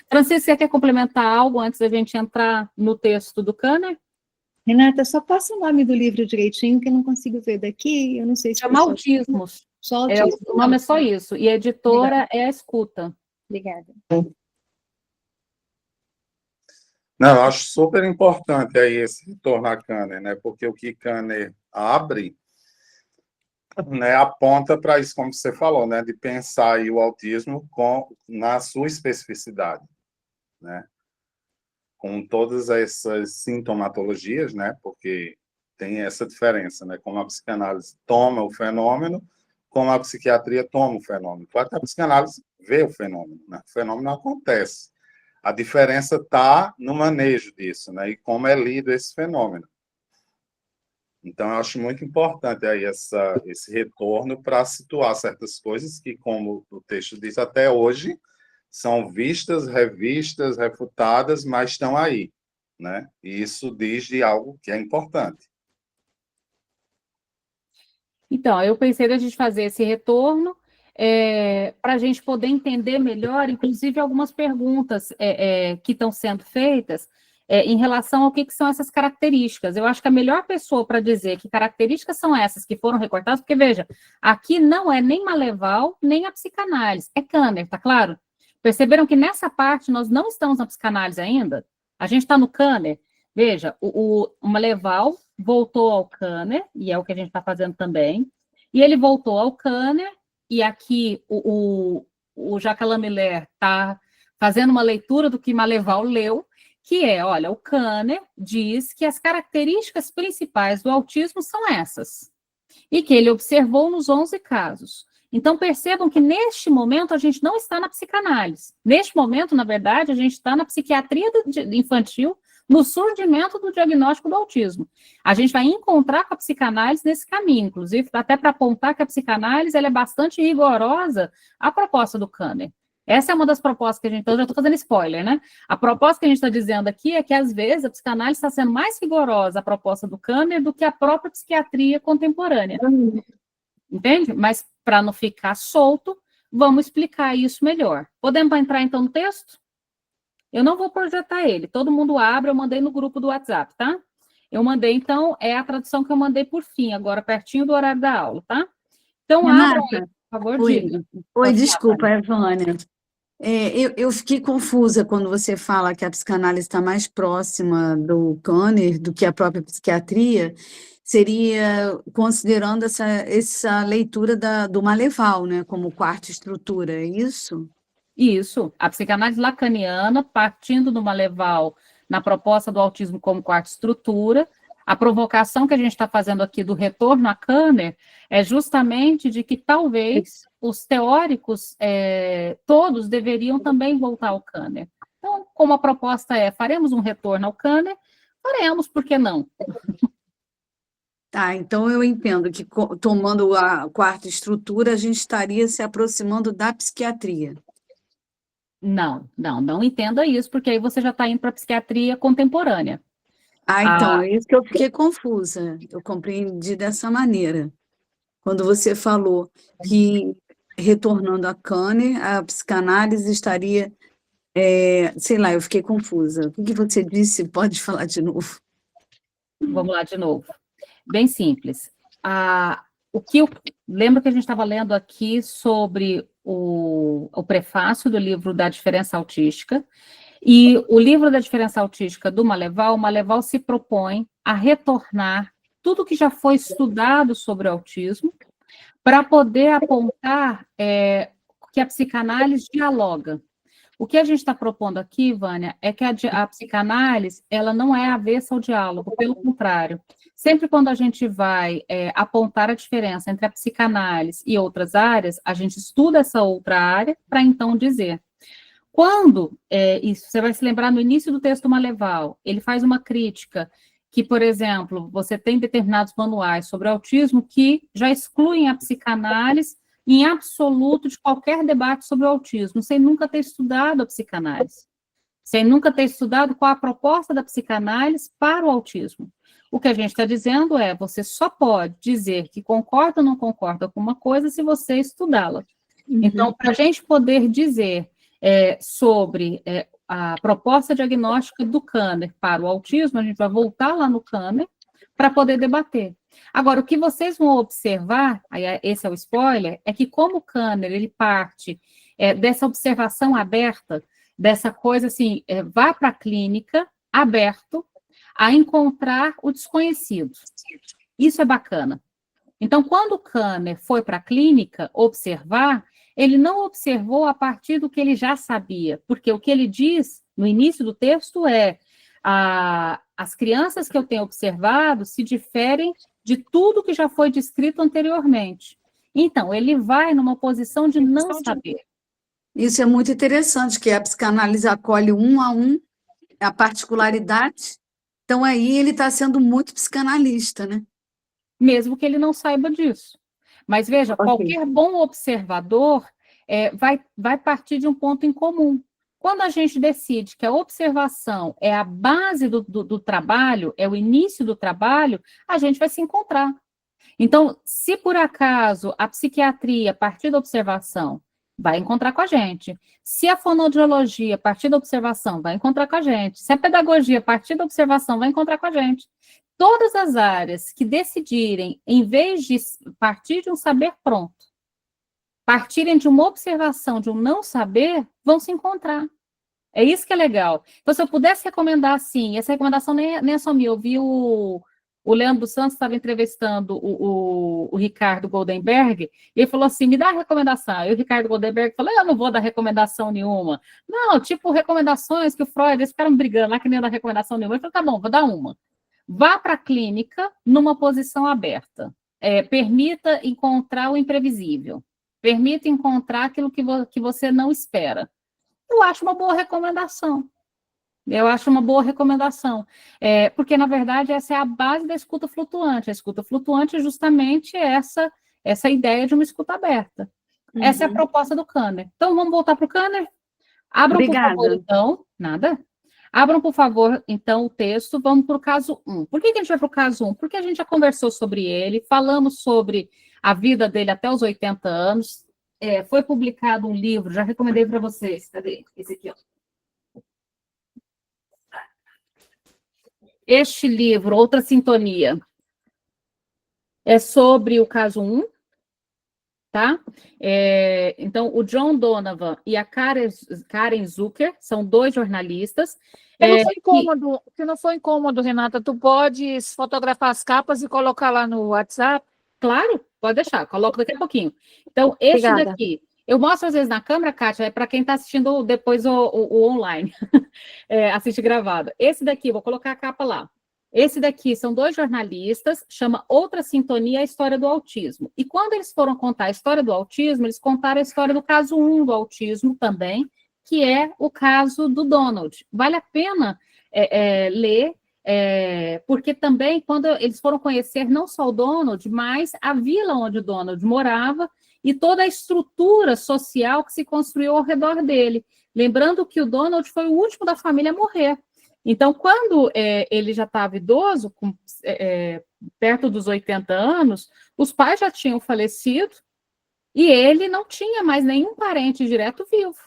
Francisco, você quer complementar algo antes da gente entrar no texto do Kanner? Renata, só passa o nome do livro direitinho, que eu não consigo ver daqui, eu não sei se... Chama Autismos. Só Autismo. O nome é só isso, e a editora é a Escuta. Obrigada. Não, eu acho super importante aí esse retorno a Kanner, né? Porque o que Kanner abre, né, aponta para isso, como você falou, né? De pensar aí o autismo na sua especificidade, né? Com todas essas sintomatologias, né? Porque tem essa diferença, né? Como a psicanálise toma o fenômeno, como a psiquiatria toma o fenômeno. Claro que a psicanálise vê o fenômeno, né? O fenômeno acontece. A diferença está no manejo disso, né? E como é lido esse fenômeno. Então, eu acho muito importante aí esse retorno para situar certas coisas que, como o texto diz, até hoje são vistas, revistas, refutadas, mas estão aí, né? E isso diz de algo que é importante. Então, eu pensei da gente fazer esse retorno para a gente poder entender melhor, inclusive algumas perguntas que estão sendo feitas em relação ao que são essas características. Eu acho que a melhor pessoa para dizer que características são essas que foram recortadas, porque, veja, aqui não é nem Maleval, nem a psicanálise, é Kanner, tá claro? Perceberam que nessa parte nós não estamos na psicanálise ainda? A gente está no Kanner. Veja, o Maleval voltou ao Kanner, e é o que a gente está fazendo também, e ele voltou ao Kanner, e aqui o Jacques Miller está fazendo uma leitura do que Maleval leu, que é, olha, o Kanner diz que as características principais do autismo são essas, e que ele observou nos 11 casos. Então, percebam que, neste momento, a gente não está na psicanálise. Neste momento, na verdade, a gente está na psiquiatria infantil, no surgimento do diagnóstico do autismo. A gente vai encontrar com a psicanálise nesse caminho, inclusive, até para apontar que a psicanálise ela é bastante rigorosa à proposta do Kanner. Essa é uma das propostas que a gente... Então, eu já estou fazendo spoiler, né? A proposta que a gente está dizendo aqui é que, às vezes, a psicanálise está sendo mais rigorosa a proposta do Kanner do que a própria psiquiatria contemporânea. Entende? Mas, para não ficar solto, vamos explicar isso melhor. Podemos entrar, então, no texto? Eu não vou projetar ele. Todo mundo abre, eu mandei no grupo do WhatsApp, tá? Eu mandei, então, é a tradução que eu mandei por fim, agora pertinho do horário da aula, tá? Então, abra aí, por favor, diga. Oi, desculpa, Evânia. Eu fiquei confusa quando você fala que a psicanálise está mais próxima do Kanner do que a própria psiquiatria, seria considerando essa leitura do Maleval, né, como quarta estrutura, é isso? Isso, a psicanálise lacaniana, partindo do Maleval na proposta do autismo como quarta estrutura, a provocação que a gente está fazendo aqui do retorno a Kanner é justamente de que talvez os teóricos todos deveriam também voltar ao Kanner. Então, como a proposta faremos um retorno ao Kanner, faremos, por que não? Tá, então eu entendo que tomando a quarta estrutura, a gente estaria se aproximando da psiquiatria. Não entenda isso, porque aí você já está indo para a psiquiatria contemporânea. Então, é isso que eu fiquei confusa. Eu compreendi dessa maneira. Quando você falou que, retornando a Kanner, a psicanálise estaria... sei lá, eu fiquei confusa. O que você disse? Pode falar de novo. Vamos lá de novo. Bem simples. Lembra que a gente estava lendo aqui sobre o prefácio do livro da Diferença Autística, e o livro da Diferença Autística do Maleval, o Maleval se propõe a retornar tudo que já foi estudado sobre o autismo para poder apontar que a psicanálise dialoga. O que a gente está propondo aqui, Vânia, é que a psicanálise ela não é avessa ao diálogo, pelo contrário. Sempre quando a gente vai apontar a diferença entre a psicanálise e outras áreas, a gente estuda essa outra área para então dizer. Quando, isso você vai se lembrar no início do texto Maleval, ele faz uma crítica que, por exemplo, você tem determinados manuais sobre autismo que já excluem a psicanálise em absoluto de qualquer debate sobre o autismo, sem nunca ter estudado a psicanálise, sem nunca ter estudado qual a proposta da psicanálise para o autismo. O que a gente está dizendo você só pode dizer que concorda ou não concorda com uma coisa se você estudá-la. Então, para a gente poder dizer sobre a proposta diagnóstica do Kanner para o autismo, a gente vai voltar lá no Kanner para poder debater. Agora, o que vocês vão observar, aí esse é o spoiler, é que como o Kanner, ele parte dessa observação aberta, dessa coisa assim, vá para a clínica, aberto, a encontrar o desconhecido. Isso é bacana. Então, quando o Kanner foi para a clínica observar, ele não observou a partir do que ele já sabia, porque o que ele diz no início do texto é as crianças que eu tenho observado se diferem de tudo que já foi descrito anteriormente. Então, ele vai numa posição de não saber. Isso é muito interessante, que a psicanálise acolhe um a um a particularidade. Então, aí ele está sendo muito psicanalista, né? Mesmo que ele não saiba disso. Mas veja, Ok. qualquer bom observador vai partir de um ponto em comum. Quando a gente decide que a observação é a base do trabalho, é o início do trabalho, a gente vai se encontrar. Então, se por acaso a psiquiatria, a partir da observação, vai encontrar com a gente. Se a fonoaudiologia, a partir da observação, vai encontrar com a gente. Se a pedagogia, a partir da observação, vai encontrar com a gente. Todas as áreas que decidirem, em vez de partir de um saber pronto, partirem de uma observação, de um não saber, vão se encontrar. É isso que é legal. Então, se eu pudesse recomendar assim, essa recomendação nem é só minha, eu vi o Leandro dos Santos estava entrevistando o Ricardo Goldenberg, e ele falou assim, me dá a recomendação. E o Ricardo Goldenberg falou, eu não vou dar recomendação nenhuma. Não, tipo, recomendações que o Freud, eles ficaram brigando lá, que nem ia dar recomendação nenhuma. Ele falou, tá bom, vou dar uma. Vá para a clínica numa posição aberta. Permita encontrar o imprevisível. Permita encontrar aquilo que você não espera. Eu acho uma boa recomendação. Porque, na verdade, essa é a base da escuta flutuante. A escuta flutuante é justamente essa ideia de uma escuta aberta. Essa é a proposta do Kanner. Então, vamos voltar para o Kanner? Abram, Obrigada. por favor, então. Nada. Abram, por favor, então, o texto. Vamos para o caso 1. Por que a gente vai para o caso 1? Porque a gente já conversou sobre ele, falamos sobre a vida dele até os 80 anos. Foi publicado um livro, já recomendei para vocês. Cadê? Esse aqui, ó. Este livro, Outra Sintonia, é sobre o caso 1, tá? Então, o John Donovan e a Karen Zucker são 2 jornalistas. Se não for incômodo, Renata, tu podes fotografar as capas e colocar lá no WhatsApp? Claro, pode deixar, coloco daqui a pouquinho. Então, este Obrigada. daqui, eu mostro às vezes na câmera, Kátia, é para quem está assistindo depois o online, assiste gravado. Esse daqui, vou colocar a capa lá. Esse daqui são 2 jornalistas, chama Outra Sintonia, a História do Autismo. E quando eles foram contar a história do autismo, eles contaram a história do caso 1 do autismo também, que é o caso do Donald. Vale a pena ler, porque também, quando eles foram conhecer não só o Donald, mas a vila onde o Donald morava e toda a estrutura social que se construiu ao redor dele. Lembrando que o Donald foi o último da família a morrer. Então, quando ele já estava idoso, perto dos 80 anos, os pais já tinham falecido e ele não tinha mais nenhum parente direto vivo.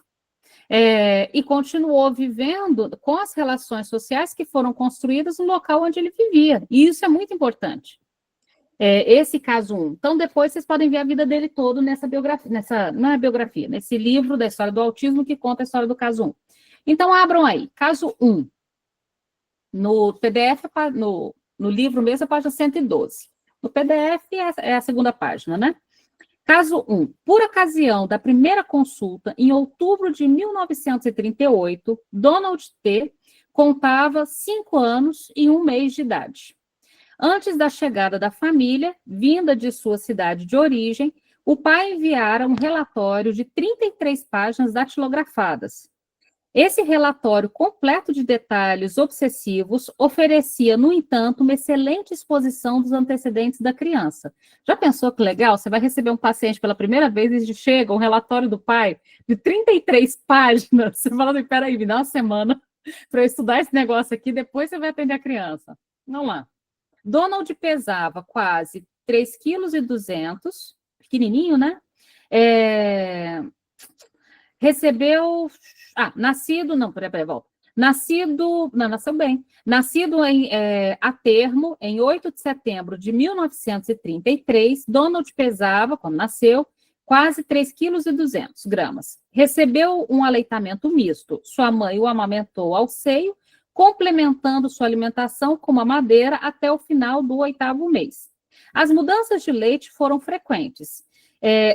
E continuou vivendo com as relações sociais que foram construídas no local onde ele vivia. E isso é muito importante. Esse caso 1. Então, depois vocês podem ver a vida dele todo nessa biografia, não é biografia, nesse livro da história do autismo que conta a história do caso 1. Então, abram aí, caso 1. No PDF, no livro mesmo, a página 112. No PDF é a segunda página, né? Caso 1. Por ocasião da primeira consulta, em outubro de 1938, Donald T. contava 5 anos e 1 mês de idade. Antes da chegada da família, vinda de sua cidade de origem, o pai enviara um relatório de 33 páginas datilografadas. Esse relatório completo de detalhes obsessivos oferecia, no entanto, uma excelente exposição dos antecedentes da criança. Já pensou que legal? Você vai receber um paciente pela primeira vez e chega um relatório do pai de 33 páginas. Você fala assim, peraí, me dá uma semana para eu estudar esse negócio aqui, depois você vai atender a criança. Vamos lá. Donald pesava quase 3,2 kg, pequenininho, né? Recebeu... nascido... Não, peraí, volta. Nascido... Não, nasceu bem. Nascido a termo, em 8 de setembro de 1933, Donald pesava, quando nasceu, quase 3,2 kg. Recebeu um aleitamento misto. Sua mãe o amamentou ao seio, complementando sua alimentação com mamadeira até o final do 8º mês. As mudanças de leite foram frequentes.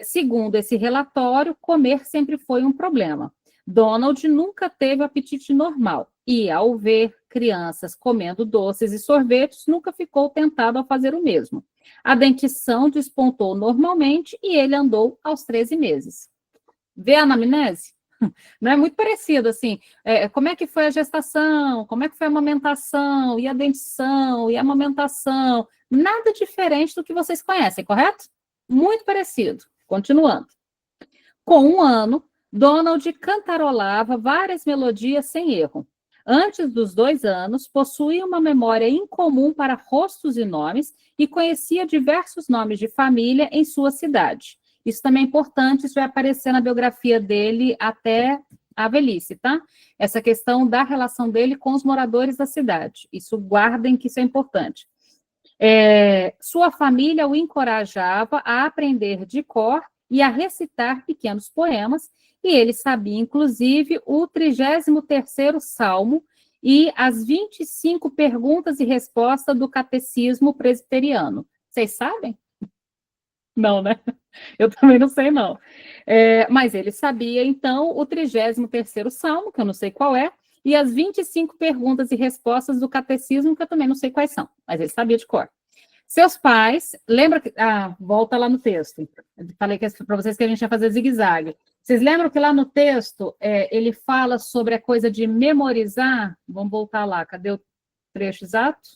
Segundo esse relatório, comer sempre foi um problema. Donald nunca teve apetite normal e, ao ver crianças comendo doces e sorvetes, nunca ficou tentado a fazer o mesmo. A dentição despontou normalmente e ele andou aos 13 meses. Vê a anamnese? Não é muito parecido, assim, como é que foi a gestação, como é que foi a amamentação, e a dentição, e a amamentação, nada diferente do que vocês conhecem, correto? Muito parecido. Continuando. Com 1 ano, Donald cantarolava várias melodias sem erro. Antes dos 2 anos, possuía uma memória incomum para rostos e nomes e conhecia diversos nomes de família em sua cidade. Isso também é importante, isso vai aparecer na biografia dele até a velhice, tá? Essa questão da relação dele com os moradores da cidade. Isso guardem que isso é importante. Sua família o encorajava a aprender de cor e a recitar pequenos poemas, e ele sabia, inclusive, o 33º Salmo e as 25 perguntas e respostas do Catecismo Presbiteriano. Vocês sabem? Não, né? Eu também não sei, não. Mas ele sabia, então, o 33º Salmo, que eu não sei qual é, e as 25 perguntas e respostas do Catecismo, que eu também não sei quais são, mas ele sabia de cor. Seus pais, lembra que... volta lá no texto. Eu falei para vocês que a gente ia fazer zigue-zague. Vocês lembram que lá no texto ele fala sobre a coisa de memorizar? Vamos voltar lá, cadê o trecho exato?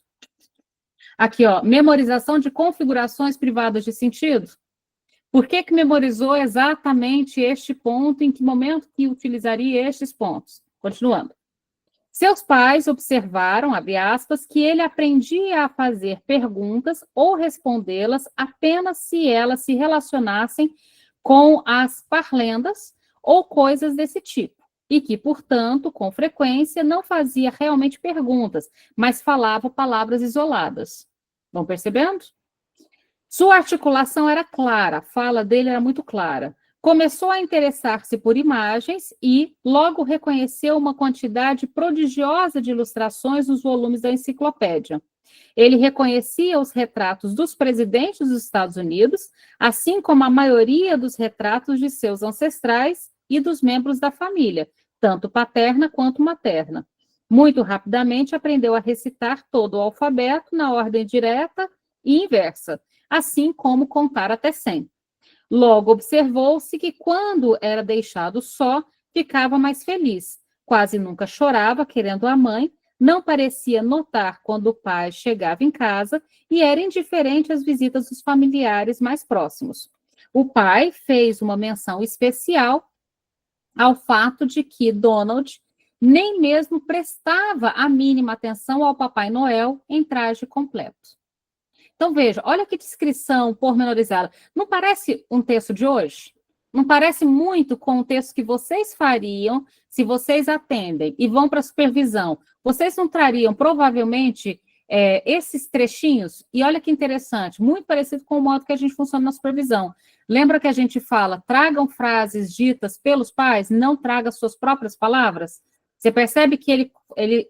Aqui, ó, memorização de configurações privadas de sentido. Por que memorizou exatamente este ponto, em que momento que utilizaria estes pontos? Continuando. Seus pais observaram, abre aspas, que ele aprendia a fazer perguntas ou respondê-las apenas se elas se relacionassem com as parlendas ou coisas desse tipo, e que, portanto, com frequência, não fazia realmente perguntas, mas falava palavras isoladas. Vão percebendo? Sua articulação era clara, a fala dele era muito clara. Começou a interessar-se por imagens e logo reconheceu uma quantidade prodigiosa de ilustrações nos volumes da enciclopédia. Ele reconhecia os retratos dos presidentes dos Estados Unidos, assim como a maioria dos retratos de seus ancestrais e dos membros da família, tanto paterna quanto materna. Muito rapidamente aprendeu a recitar todo o alfabeto na ordem direta e inversa, assim como contar até 100. Logo observou-se que, quando era deixado só, ficava mais feliz. Quase nunca chorava, querendo a mãe, não parecia notar quando o pai chegava em casa e era indiferente às visitas dos familiares mais próximos. O pai fez uma menção especial ao fato de que Donald nem mesmo prestava a mínima atenção ao Papai Noel em traje completo. Então, veja, olha que descrição pormenorizada. Não parece um texto de hoje? Não parece muito com o texto que vocês fariam se vocês atendem e vão para a supervisão? Vocês não trariam, provavelmente, esses trechinhos? E olha que interessante, muito parecido com o modo que a gente funciona na supervisão. Lembra que a gente fala, tragam frases ditas pelos pais, não traga suas próprias palavras? Você percebe que ele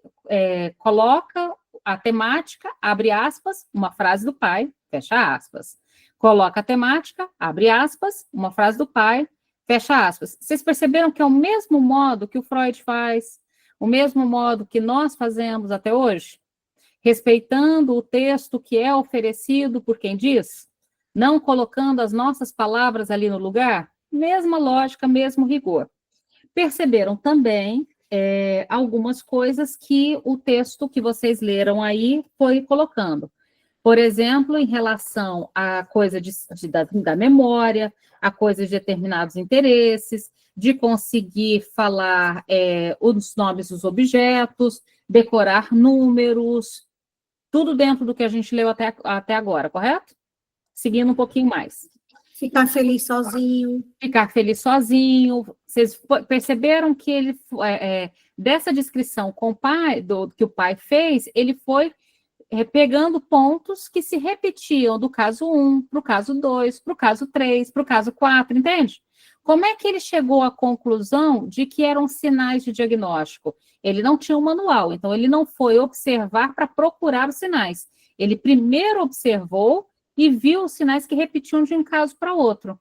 coloca a temática, abre aspas, uma frase do pai, fecha aspas. Coloca a temática, abre aspas, uma frase do pai, fecha aspas. Vocês perceberam que é o mesmo modo que o Freud faz, o mesmo modo que nós fazemos até hoje? Respeitando o texto que é oferecido por quem diz, não colocando as nossas palavras ali no lugar? Mesma lógica, mesmo rigor. Perceberam também algumas coisas que o texto que vocês leram aí foi colocando. Por exemplo, em relação à coisa da memória, a coisa de determinados interesses, de conseguir falar os nomes dos objetos, decorar números, tudo dentro do que a gente leu até agora, correto? Seguindo um pouquinho mais. Ficar feliz sozinho. Ficar feliz sozinho. Vocês perceberam que ele, dessa descrição com o pai, que o pai fez, ele foi pegando pontos que se repetiam do caso 1 para o caso 2, para o caso 3, para o caso 4, entende? Como é que ele chegou à conclusão de que eram sinais de diagnóstico? Ele não tinha um manual, então ele não foi observar para procurar os sinais. Ele primeiro observou e viu os sinais que repetiam de um caso para outro.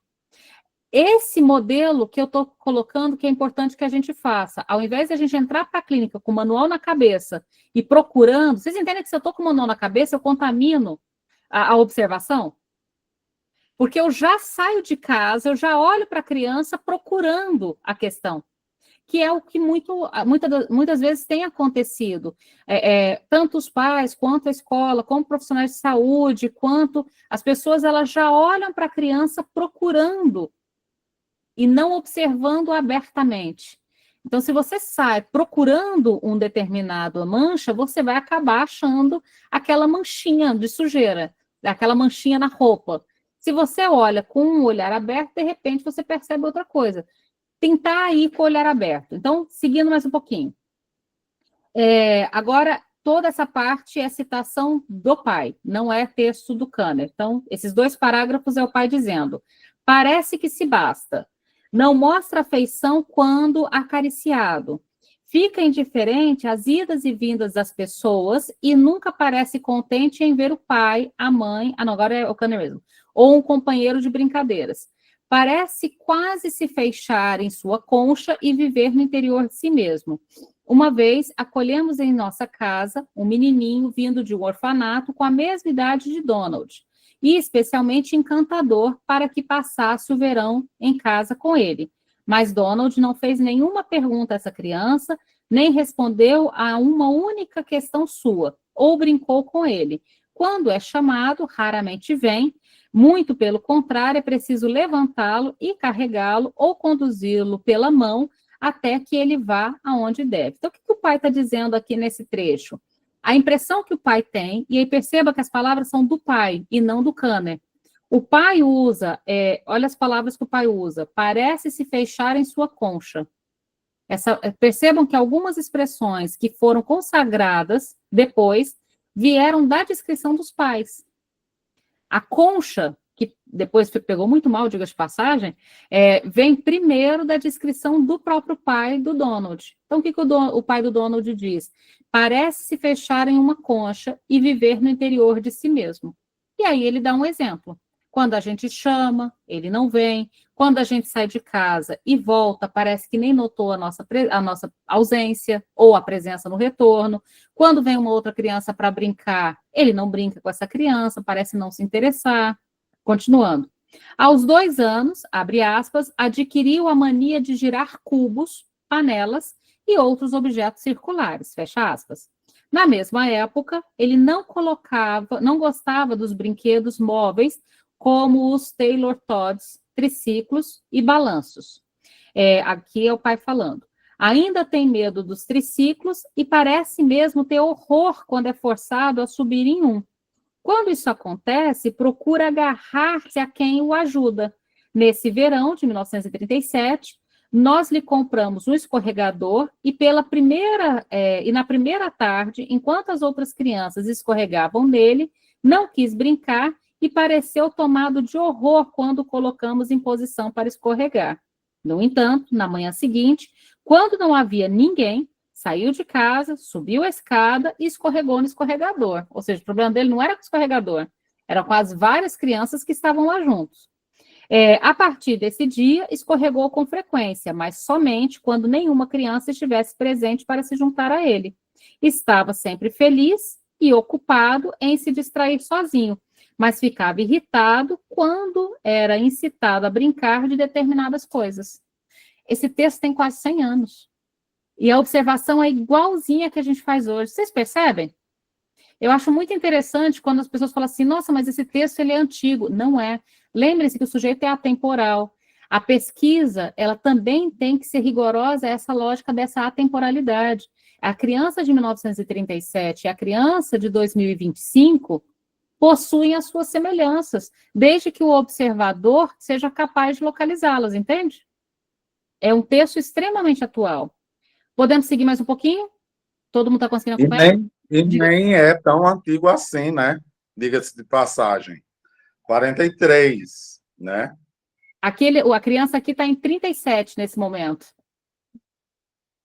Esse modelo que eu estou colocando, que é importante que a gente faça, ao invés de a gente entrar para a clínica com o manual na cabeça e procurando, vocês entendem que se eu estou com o manual na cabeça, eu contamino a observação? Porque eu já saio de casa, eu já olho para a criança procurando a questão, que é o que muitas vezes tem acontecido. Tanto os pais, quanto a escola, como profissionais de saúde, quanto as pessoas, elas já olham para a criança procurando e não observando abertamente. Então, se você sai procurando um determinado mancha, você vai acabar achando aquela manchinha de sujeira, aquela manchinha na roupa. Se você olha com um olhar aberto, de repente você percebe outra coisa. Tentar ir com o olhar aberto. Então, seguindo mais um pouquinho. Agora, toda essa parte é citação do pai, não é texto do Kanner. Então, esses 2 parágrafos é o pai dizendo: parece que se basta. Não mostra afeição quando acariciado. Fica indiferente às idas e vindas das pessoas e nunca parece contente em ver o pai, a mãe, não, agora é o Kanner mesmo, ou um companheiro de brincadeiras. Parece quase se fechar em sua concha e viver no interior de si mesmo. Uma vez, acolhemos em nossa casa um menininho vindo de um orfanato com a mesma idade de Donald, e especialmente encantador para que passasse o verão em casa com ele. Mas Donald não fez nenhuma pergunta a essa criança, nem respondeu a uma única questão sua, ou brincou com ele. Quando é chamado, raramente vem, muito pelo contrário, é preciso levantá-lo e carregá-lo ou conduzi-lo pela mão até que ele vá aonde deve. Então, o que o pai está dizendo aqui nesse trecho? A impressão que o pai tem, e aí perceba que as palavras são do pai e não do Kanner. O pai usa, olha as palavras que o pai usa, parece se fechar em sua concha. Percebam que algumas expressões que foram consagradas depois vieram da descrição dos pais. A concha, que depois pegou muito mal, diga de passagem, vem primeiro da descrição do próprio pai do Donald. Então, o que o pai do Donald diz? Parece se fechar em uma concha e viver no interior de si mesmo. E aí ele dá um exemplo. Quando a gente chama, ele não vem. Quando a gente sai de casa e volta, parece que nem notou a nossa ausência ou a presença no retorno. Quando vem uma outra criança para brincar, ele não brinca com essa criança, parece não se interessar. Continuando. Aos 2 anos, abre aspas, adquiriu a mania de girar cubos, panelas e outros objetos circulares, fecha aspas. Na mesma época, ele não gostava dos brinquedos móveis, como os Taylor Todds, triciclos e balanços. Aqui é o pai falando. Ainda tem medo dos triciclos e parece mesmo ter horror quando é forçado a subir em um. Quando isso acontece, procura agarrar-se a quem o ajuda. Nesse verão de 1937, nós lhe compramos um escorregador e na primeira tarde, enquanto as outras crianças escorregavam nele, não quis brincar e pareceu tomado de horror quando o colocamos em posição para escorregar. No entanto, na manhã seguinte, quando não havia ninguém, saiu de casa, subiu a escada e escorregou no escorregador. Ou seja, o problema dele não era com o escorregador, eram com as várias crianças que estavam lá juntos. A partir desse dia, escorregou com frequência, mas somente quando nenhuma criança estivesse presente para se juntar a ele. Estava sempre feliz e ocupado em se distrair sozinho, mas ficava irritado quando era incitado a brincar de determinadas coisas. Esse texto tem quase 100 anos. E a observação é igualzinha que a gente faz hoje. Vocês percebem? Eu acho muito interessante quando as pessoas falam assim, nossa, mas esse texto ele é antigo. Não é. Lembre-se que o sujeito é atemporal. A pesquisa, ela também tem que ser rigorosa a essa lógica dessa atemporalidade. A criança de 1937 e a criança de 2025 possuem as suas semelhanças, desde que o observador seja capaz de localizá-las, entende? É um texto extremamente atual. Podemos seguir mais um pouquinho? Todo mundo está conseguindo E acompanhar? nem é tão antigo assim, né? Diga-se de passagem. 43, né? A criança aqui está em 37 nesse momento.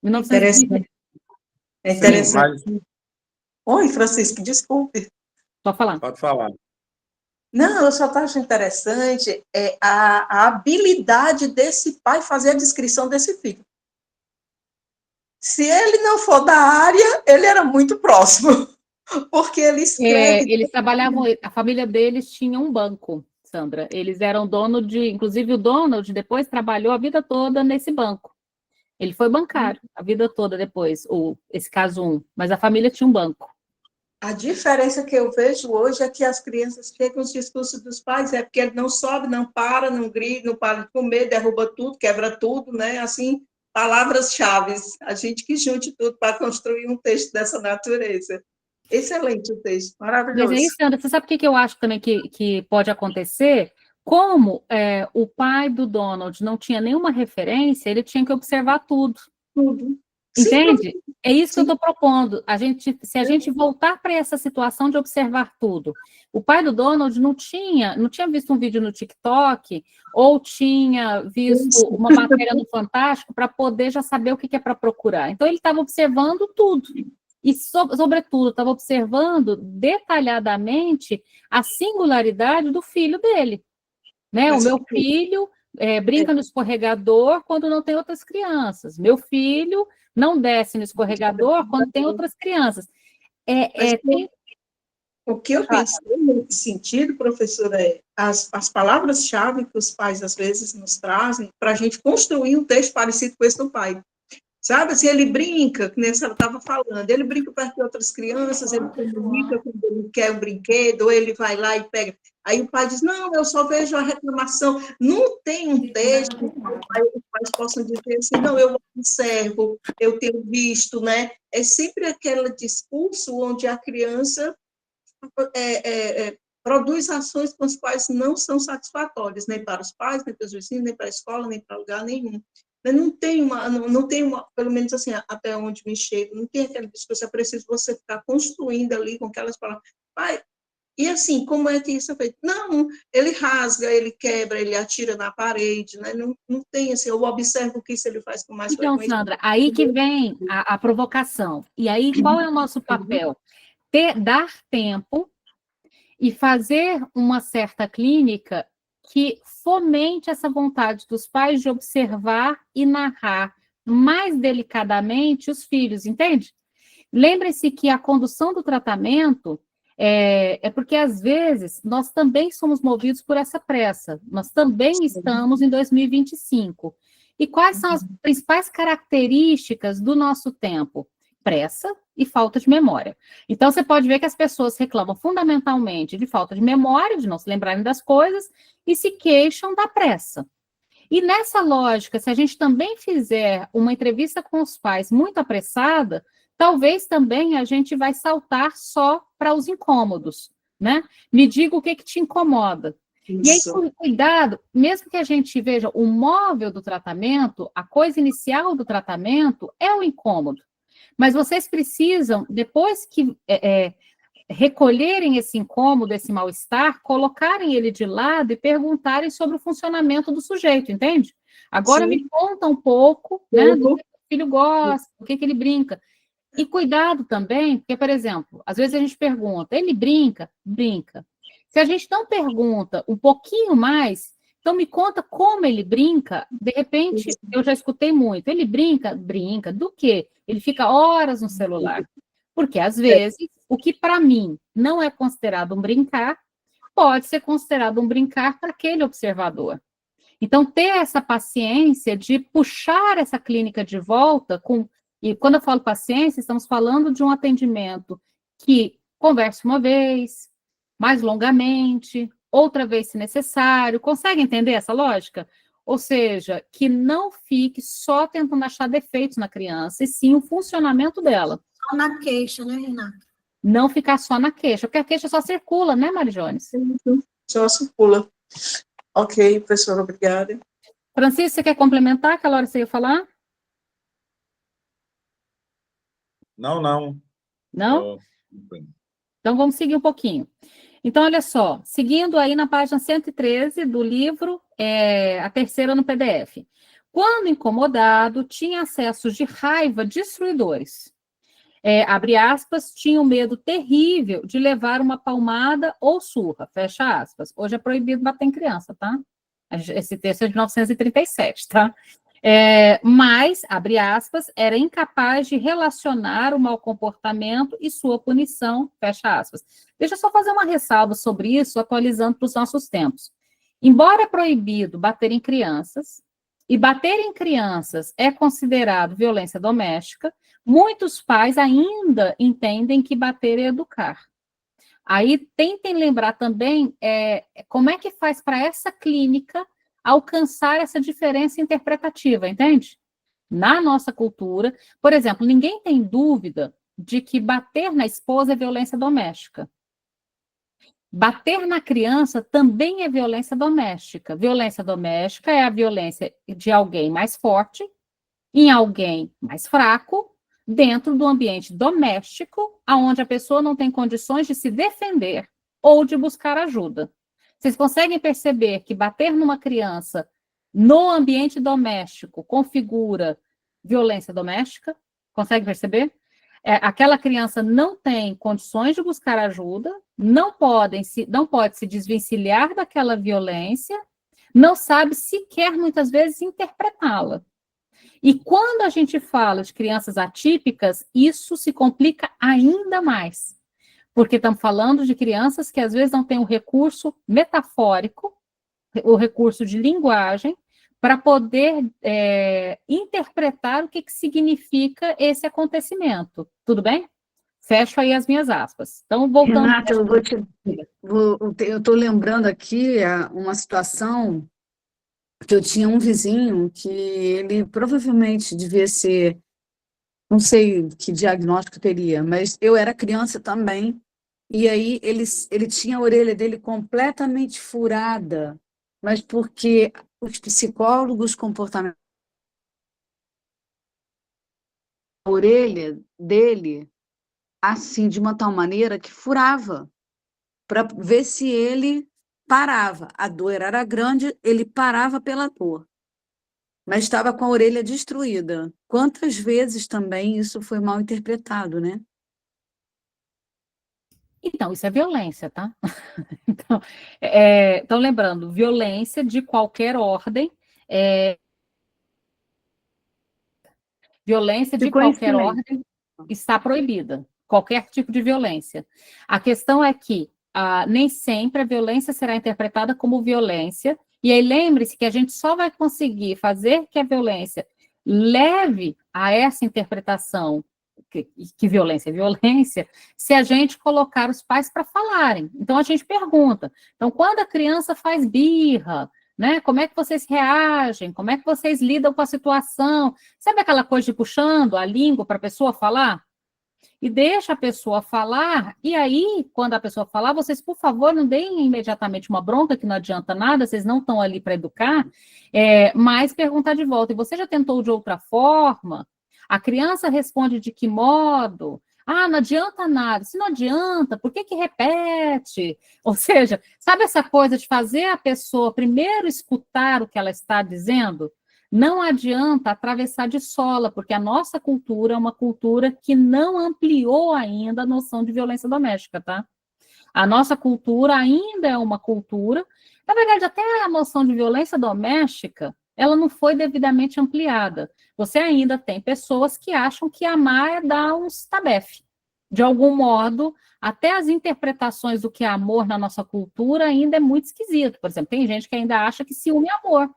1930. É Sim, interessante. mas Oi, Francisco, desculpe. Só falar. pode falar. Não, eu só acho interessante a habilidade desse pai fazer a descrição desse filho. Se ele não for da área, ele era muito próximo, porque ele escreve. Eles trabalhavam, a família deles tinha um banco, Sandra. Eles eram dono de, inclusive o Donald depois trabalhou a vida toda nesse banco. Ele foi bancário a vida toda depois, esse caso 1, mas a família tinha um banco. A diferença que eu vejo hoje é que as crianças chegam os discursos dos pais, é porque ele não sobe, não para, não grita, não para de comer, derruba tudo, quebra tudo, né? Assim, palavras-chave. A gente que junte tudo para construir um texto dessa natureza. Excelente o texto, Mas maravilhoso. é isso, Sandra, você sabe o que eu acho também que pode acontecer? Como o pai do Donald não tinha nenhuma referência, ele tinha que observar tudo. Tudo. Entende? É isso que eu Sim. estou propondo. Se a gente voltar para essa situação de observar tudo. O pai do Donald não tinha visto um vídeo no TikTok ou tinha visto uma matéria no Fantástico para poder já saber o que é para procurar. Então, ele estava observando tudo. E, sobretudo, estava observando detalhadamente a singularidade do filho dele. Né? O meu filho brinca no escorregador quando não tem outras crianças. Meu filho não desce no escorregador quando tem outras crianças. O que eu pensei nesse sentido, professora, é as palavras-chave que os pais, às vezes, nos trazem para a gente construir um texto parecido com esse do pai. Sabe, assim, ele brinca, que nem você estava falando, ele brinca perto de outras crianças, ele comunica quando ele quer um brinquedo, ou ele vai lá e pega. Aí o pai diz, não, eu só vejo a reclamação. Não tem um texto que os pais possam dizer assim, não, eu observo, eu tenho visto, né? É sempre aquele discurso onde a criança produz ações com as quais não são satisfatórias, nem para os pais, nem para os vizinhos, nem para a escola, nem para lugar nenhum. Não tem uma, pelo menos assim, até onde me chego, não tem aquele discurso, é preciso você ficar construindo ali com aquelas palavras. Pai, e assim, como é que isso é feito? Não, ele rasga, ele quebra, ele atira na parede, né? Não tem assim, eu observo que isso ele faz com mais Então, frequência. Sandra, aí que vem a provocação. E aí, qual é o nosso papel? Dar tempo e fazer uma certa clínica que fomente essa vontade dos pais de observar e narrar mais delicadamente os filhos, entende? Lembre-se que a condução do tratamento é porque, às vezes, nós também somos movidos por essa pressa, nós também estamos em 2025. E quais são as principais características do nosso tempo? Pressa e falta de memória. Então, você pode ver que as pessoas reclamam fundamentalmente de falta de memória, de não se lembrarem das coisas, e se queixam da pressa. E nessa lógica, se a gente também fizer uma entrevista com os pais muito apressada, talvez também a gente vai saltar só para os incômodos, né? Me diga o que te incomoda. Isso. E aí, cuidado, mesmo que a gente veja o móvel do tratamento, a coisa inicial do tratamento é o incômodo. Mas vocês precisam, depois que recolherem esse incômodo, esse mal-estar, colocarem ele de lado e perguntarem sobre o funcionamento do sujeito, entende? Agora me conta um pouco, né, do que o filho gosta, do que ele brinca. E cuidado também, porque, por exemplo, às vezes a gente pergunta, ele brinca? Brinca. Se a gente não pergunta um pouquinho mais, então me conta como ele brinca, de repente, eu já escutei muito, ele brinca? Brinca. Do quê? Ele fica horas no celular. Porque, às vezes, o que para mim não é considerado um brincar, pode ser considerado um brincar para aquele observador. Então, ter essa paciência de puxar essa clínica de volta, e quando eu falo paciência, estamos falando de um atendimento que converse uma vez, mais longamente, outra vez se necessário. Consegue entender essa lógica? Ou seja, que não fique só tentando achar defeitos na criança, e sim o funcionamento dela. Na queixa, né, Renata? Não ficar só na queixa, porque a queixa só circula, né, Marijones? Só circula. Ok, professora, obrigada. Francisco, você quer complementar aquela hora que você ia falar? Não, não. Não? Então, vamos seguir um pouquinho. Então, olha só, seguindo aí na página 113 do livro, a terceira no PDF. Quando incomodado, tinha acessos de raiva destruidores. Abre aspas, tinha um medo terrível de levar uma palmada ou surra, fecha aspas. Hoje é proibido bater em criança, tá? Esse texto é de 1937, tá? Mas, abre aspas, era incapaz de relacionar o mau comportamento e sua punição, fecha aspas. Deixa eu só fazer uma ressalva sobre isso, atualizando para os nossos tempos. Embora é proibido bater em crianças, e bater em crianças é considerado violência doméstica, muitos pais ainda entendem que bater é educar. Aí tentem lembrar também como é que faz para essa clínica alcançar essa diferença interpretativa, entende? Na nossa cultura, por exemplo, ninguém tem dúvida de que bater na esposa é violência doméstica. Bater na criança também é violência doméstica. Violência doméstica é a violência de alguém mais forte em alguém mais fraco, dentro do ambiente doméstico, onde a pessoa não tem condições de se defender ou de buscar ajuda. Vocês conseguem perceber que bater numa criança no ambiente doméstico configura violência doméstica? Consegue perceber? Aquela criança não tem condições de buscar ajuda, não pode se desvencilhar daquela violência, não sabe sequer, muitas vezes, interpretá-la. E quando a gente fala de crianças atípicas, isso se complica ainda mais. Porque estamos falando de crianças que às vezes não têm o recurso metafórico, o recurso de linguagem, para poder interpretar o que significa esse acontecimento. Tudo bem? Fecho aí as minhas aspas. Então, voltando... Renata, eu estou lembrando aqui uma situação que eu tinha um vizinho que ele provavelmente devia ser, não sei que diagnóstico teria, mas eu era criança também, e aí ele tinha a orelha dele completamente furada, mas porque os psicólogos comportamentais, a orelha dele, assim, de uma tal maneira que furava, para ver se ele parava. A dor era grande, ele parava pela dor, mas estava com a orelha destruída. Quantas vezes também isso foi mal interpretado, né? Então, isso é violência, tá? Então, lembrando, violência de qualquer ordem, violência de qualquer ordem está proibida, qualquer tipo de violência. A questão é que nem sempre a violência será interpretada como violência, e aí lembre-se que a gente só vai conseguir fazer que a violência leve a essa interpretação, que violência é violência, se a gente colocar os pais para falarem. Então, a gente pergunta, então, quando a criança faz birra, né, como é que vocês reagem? Como é que vocês lidam com a situação? Sabe aquela coisa de puxando a língua para a pessoa falar? E deixa a pessoa falar, e aí, quando a pessoa falar, vocês, por favor, não deem imediatamente uma bronca, que não adianta nada, vocês não estão ali para educar, mas perguntar de volta, e você já tentou de outra forma? A criança responde de que modo? Não adianta nada. Se não adianta, por que repete? Ou seja, sabe essa coisa de fazer a pessoa primeiro escutar o que ela está dizendo? Não adianta atravessar de sola, porque a nossa cultura é uma cultura que não ampliou ainda a noção de violência doméstica, tá? A nossa cultura ainda é uma cultura... Na verdade, até a noção de violência doméstica, ela não foi devidamente ampliada. Você ainda tem pessoas que acham que amar é dar uns tabefe. De algum modo, até as interpretações do que é amor na nossa cultura ainda é muito esquisito. Por exemplo, tem gente que ainda acha que ciúme é amor.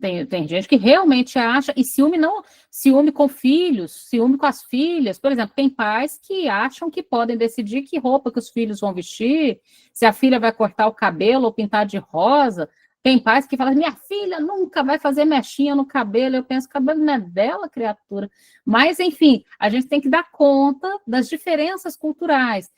Tem gente que realmente acha, e ciúme com filhos, ciúme com as filhas, por exemplo, tem pais que acham que podem decidir que roupa que os filhos vão vestir, se a filha vai cortar o cabelo ou pintar de rosa. Tem pais que falam, minha filha nunca vai fazer mechinha no cabelo. Eu penso, o cabelo não é dela, criatura. Mas, enfim, a gente tem que dar conta das diferenças culturais.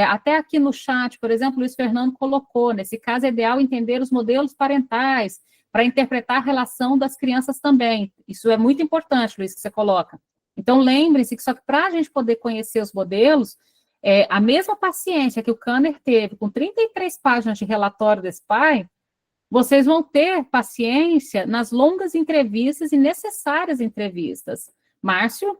Até aqui no chat, por exemplo, o Luiz Fernando colocou, nesse caso é ideal entender os modelos parentais para interpretar a relação das crianças também. Isso é muito importante, Luiz, que você coloca. Então, lembrem-se que só que para a gente poder conhecer os modelos, a mesma paciência que o Kanner teve com 33 páginas de relatório desse pai, vocês vão ter paciência nas longas entrevistas e necessárias entrevistas. Márcio?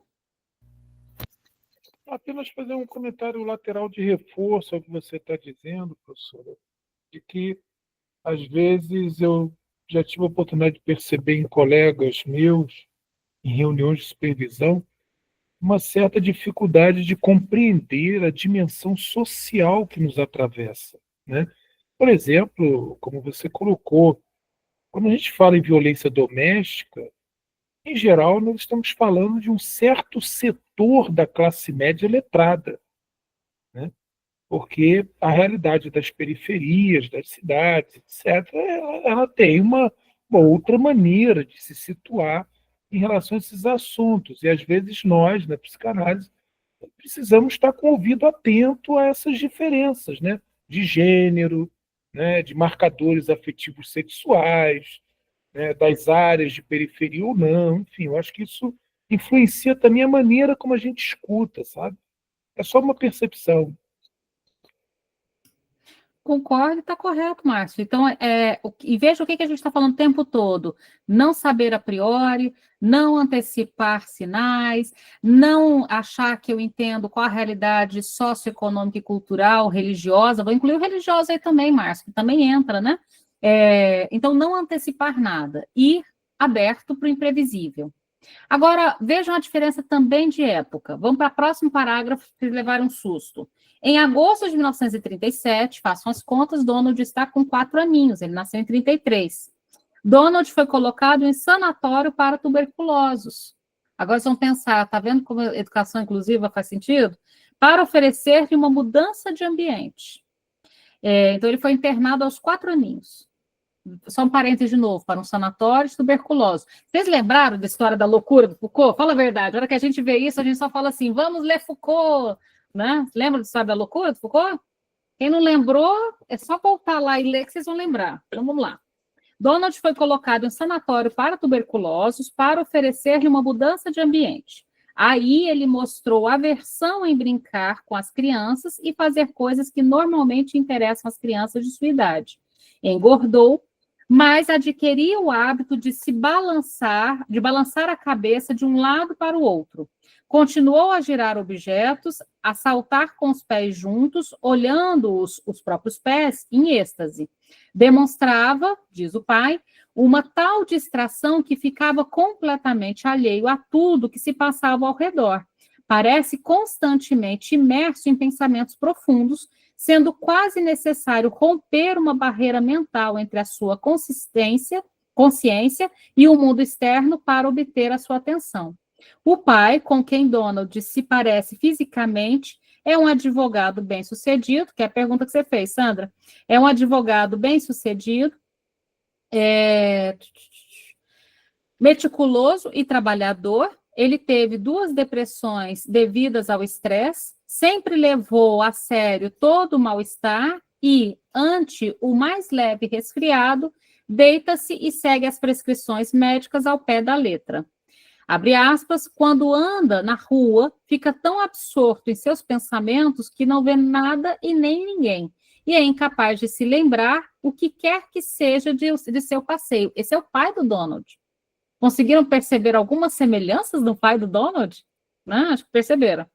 Apenas fazer um comentário lateral de reforço ao que você está dizendo, professora, de que, às vezes, eu já tive a oportunidade de perceber em colegas meus, em reuniões de supervisão, uma certa dificuldade de compreender a dimensão social que nos atravessa, né? Por exemplo, como você colocou, quando a gente fala em violência doméstica, em geral, nós estamos falando de um certo setor da classe média letrada, né? Porque a realidade das periferias, das cidades, etc., ela tem uma outra maneira de se situar em relação a esses assuntos. E, às vezes, nós, na psicanálise, precisamos estar com o ouvido atento a essas diferenças, né? De gênero, né? De marcadores afetivos sexuais, né? Das áreas de periferia ou não. Enfim, eu acho que isso influencia também a maneira como a gente escuta, sabe? É só uma percepção. Concordo, está correto, Márcio. Então, e veja o que a gente está falando o tempo todo. Não saber a priori, não antecipar sinais, não achar que eu entendo qual a realidade socioeconômica e cultural, religiosa. Vou incluir o religioso aí também, Márcio, que também entra, né? Então, não antecipar nada. Ir aberto para o imprevisível. Agora, vejam a diferença também de época. Vamos para o próximo parágrafo para levar um susto. Em agosto de 1937, façam as contas, Donald está com 4 aninhos, ele nasceu em 33. Donald foi colocado em sanatório para tuberculosos. Agora vocês vão pensar, tá vendo como a educação inclusiva faz sentido? Para oferecer-lhe uma mudança de ambiente. Então ele foi internado aos 4 aninhos. Só um parênteses de novo, para um sanatório de tuberculose. Vocês lembraram da história da loucura do Foucault? Fala a verdade, a hora que a gente vê isso, a gente só fala assim, vamos ler Foucault, né? Lembra da história da loucura do Foucault? Quem não lembrou, é só voltar lá e ler que vocês vão lembrar. Então, vamos lá. Donald foi colocado em sanatório para tuberculosos para oferecer-lhe uma mudança de ambiente. Aí ele mostrou aversão em brincar com as crianças e fazer coisas que normalmente interessam as crianças de sua idade. Engordou, mas adquiria o hábito de balançar a cabeça de um lado para o outro. Continuou a girar objetos, a saltar com os pés juntos, olhando os próprios pés em êxtase. Demonstrava, diz o pai, uma tal distração que ficava completamente alheio a tudo que se passava ao redor. Parece constantemente imerso em pensamentos profundos, sendo quase necessário romper uma barreira mental entre a sua consciência e o mundo externo para obter a sua atenção. O pai, com quem Donald se parece fisicamente, é um advogado bem-sucedido, que é a pergunta que você fez, Sandra. É um advogado bem-sucedido, meticuloso e trabalhador. Ele teve 2 depressões devidas ao estresse, sempre levou a sério todo o mal-estar e, ante o mais leve resfriado, deita-se e segue as prescrições médicas ao pé da letra. Abre aspas, quando anda na rua, fica tão absorto em seus pensamentos que não vê nada e nem ninguém, e é incapaz de se lembrar o que quer que seja de seu passeio. Esse é o pai do Donald. Conseguiram perceber algumas semelhanças no pai do Donald? Não, acho que perceberam.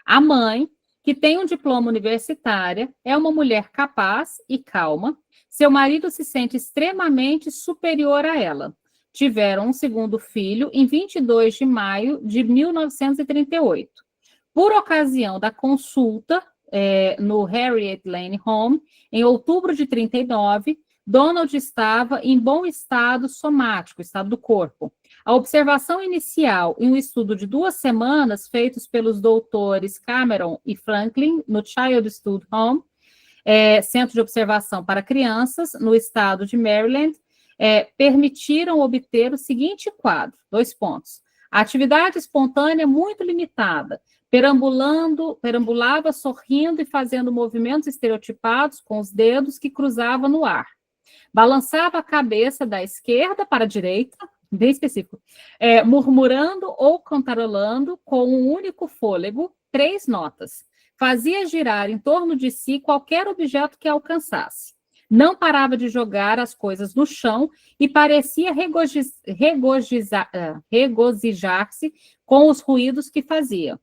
A mãe, que tem um diploma universitário, é uma mulher capaz e calma. Seu marido se sente extremamente superior a ela. Tiveram um segundo filho em 22 de maio de 1938. Por ocasião da consulta no Harriet Lane Home, em outubro de 39, Donald estava em bom estado somático, estado do corpo. A observação inicial e um estudo de 2 semanas feitos pelos doutores Cameron e Franklin no Child Stud Home, Centro de Observação para Crianças, no estado de Maryland, permitiram obter o seguinte quadro, 2 pontos. A atividade espontânea muito limitada, perambulava sorrindo e fazendo movimentos estereotipados com os dedos que cruzava no ar. Balançava a cabeça da esquerda para a direita, bem específico, murmurando ou cantarolando com um único fôlego 3 notas. Fazia girar em torno de si qualquer objeto que alcançasse. Não parava de jogar as coisas no chão e parecia regozijar-se com os ruídos que fazia.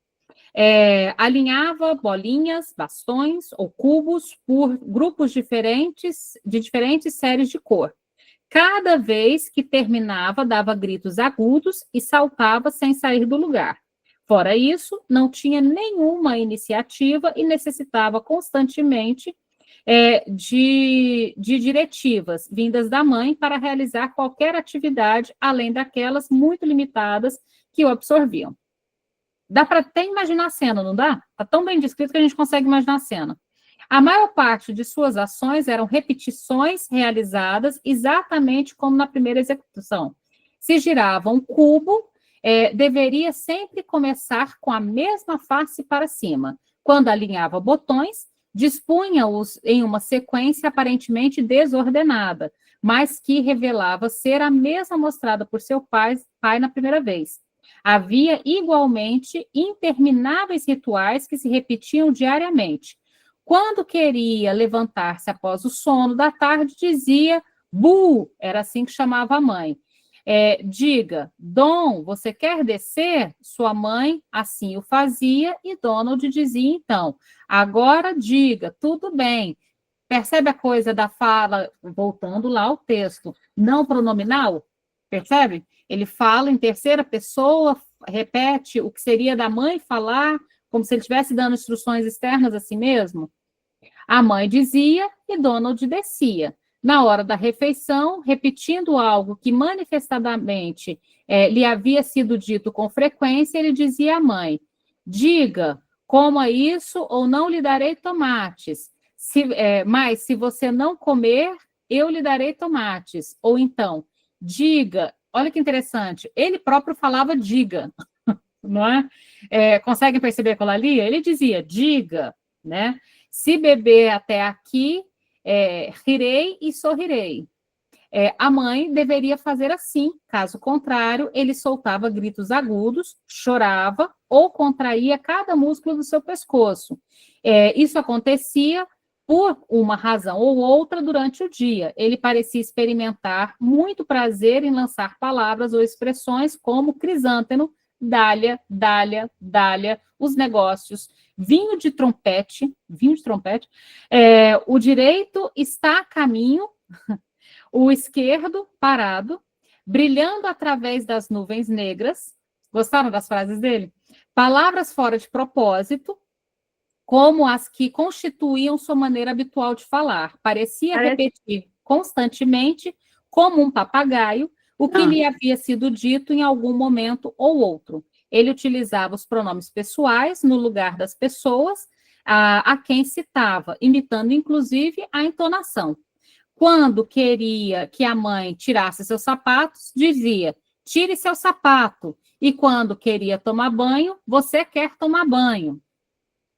Alinhava bolinhas, bastões ou cubos por grupos diferentes, de diferentes séries de cor. Cada vez que terminava, dava gritos agudos e saltava sem sair do lugar. Fora isso, não tinha nenhuma iniciativa e necessitava constantemente de diretivas vindas da mãe para realizar qualquer atividade, além daquelas muito limitadas que o absorviam. Dá para até imaginar a cena, não dá? Está tão bem descrito que a gente consegue imaginar a cena. A maior parte de suas ações eram repetições realizadas exatamente como na primeira execução. Se girava um cubo, deveria sempre começar com a mesma face para cima. Quando alinhava botões, dispunha-os em uma sequência aparentemente desordenada, mas que revelava ser a mesma mostrada por seu pai na primeira vez. Havia, igualmente, intermináveis rituais que se repetiam diariamente. Quando queria levantar-se após o sono da tarde, dizia "Bu", era assim que chamava a mãe. Diga, Dom, você quer descer? Sua mãe assim o fazia e Donald dizia então, agora diga, tudo bem. Percebe a coisa da fala, voltando lá ao texto, não pronominal? Percebe? Ele fala em terceira pessoa, repete o que seria da mãe falar, como se ele estivesse dando instruções externas a si mesmo. A mãe dizia e Donald descia. Na hora da refeição, repetindo algo que manifestadamente lhe havia sido dito com frequência, ele dizia à mãe, diga, coma isso ou não lhe darei tomates. Mas se você não comer, eu lhe darei tomates. Ou então, diga, olha que interessante, ele próprio falava diga, não é? Conseguem perceber aquilo ali? Ele dizia, diga, né? Se beber até aqui, rirei e sorrirei. A mãe deveria fazer assim, caso contrário, ele soltava gritos agudos, chorava ou contraía cada músculo do seu pescoço. Isso acontecia por uma razão ou outra durante o dia. Ele parecia experimentar muito prazer em lançar palavras ou expressões como crisântemo, dália, dália, dália, os negócios, vinho de trompete, o direito está a caminho, o esquerdo parado, brilhando através das nuvens negras. Gostaram das frases dele? Palavras fora de propósito, como as que constituíam sua maneira habitual de falar. Parecia repetir constantemente, como um papagaio, o que lhe havia sido dito em algum momento ou outro. Ele utilizava os pronomes pessoais no lugar das pessoas a quem citava, imitando inclusive a entonação. Quando queria que a mãe tirasse seus sapatos, dizia, tire seu sapato. E quando queria tomar banho, você quer tomar banho.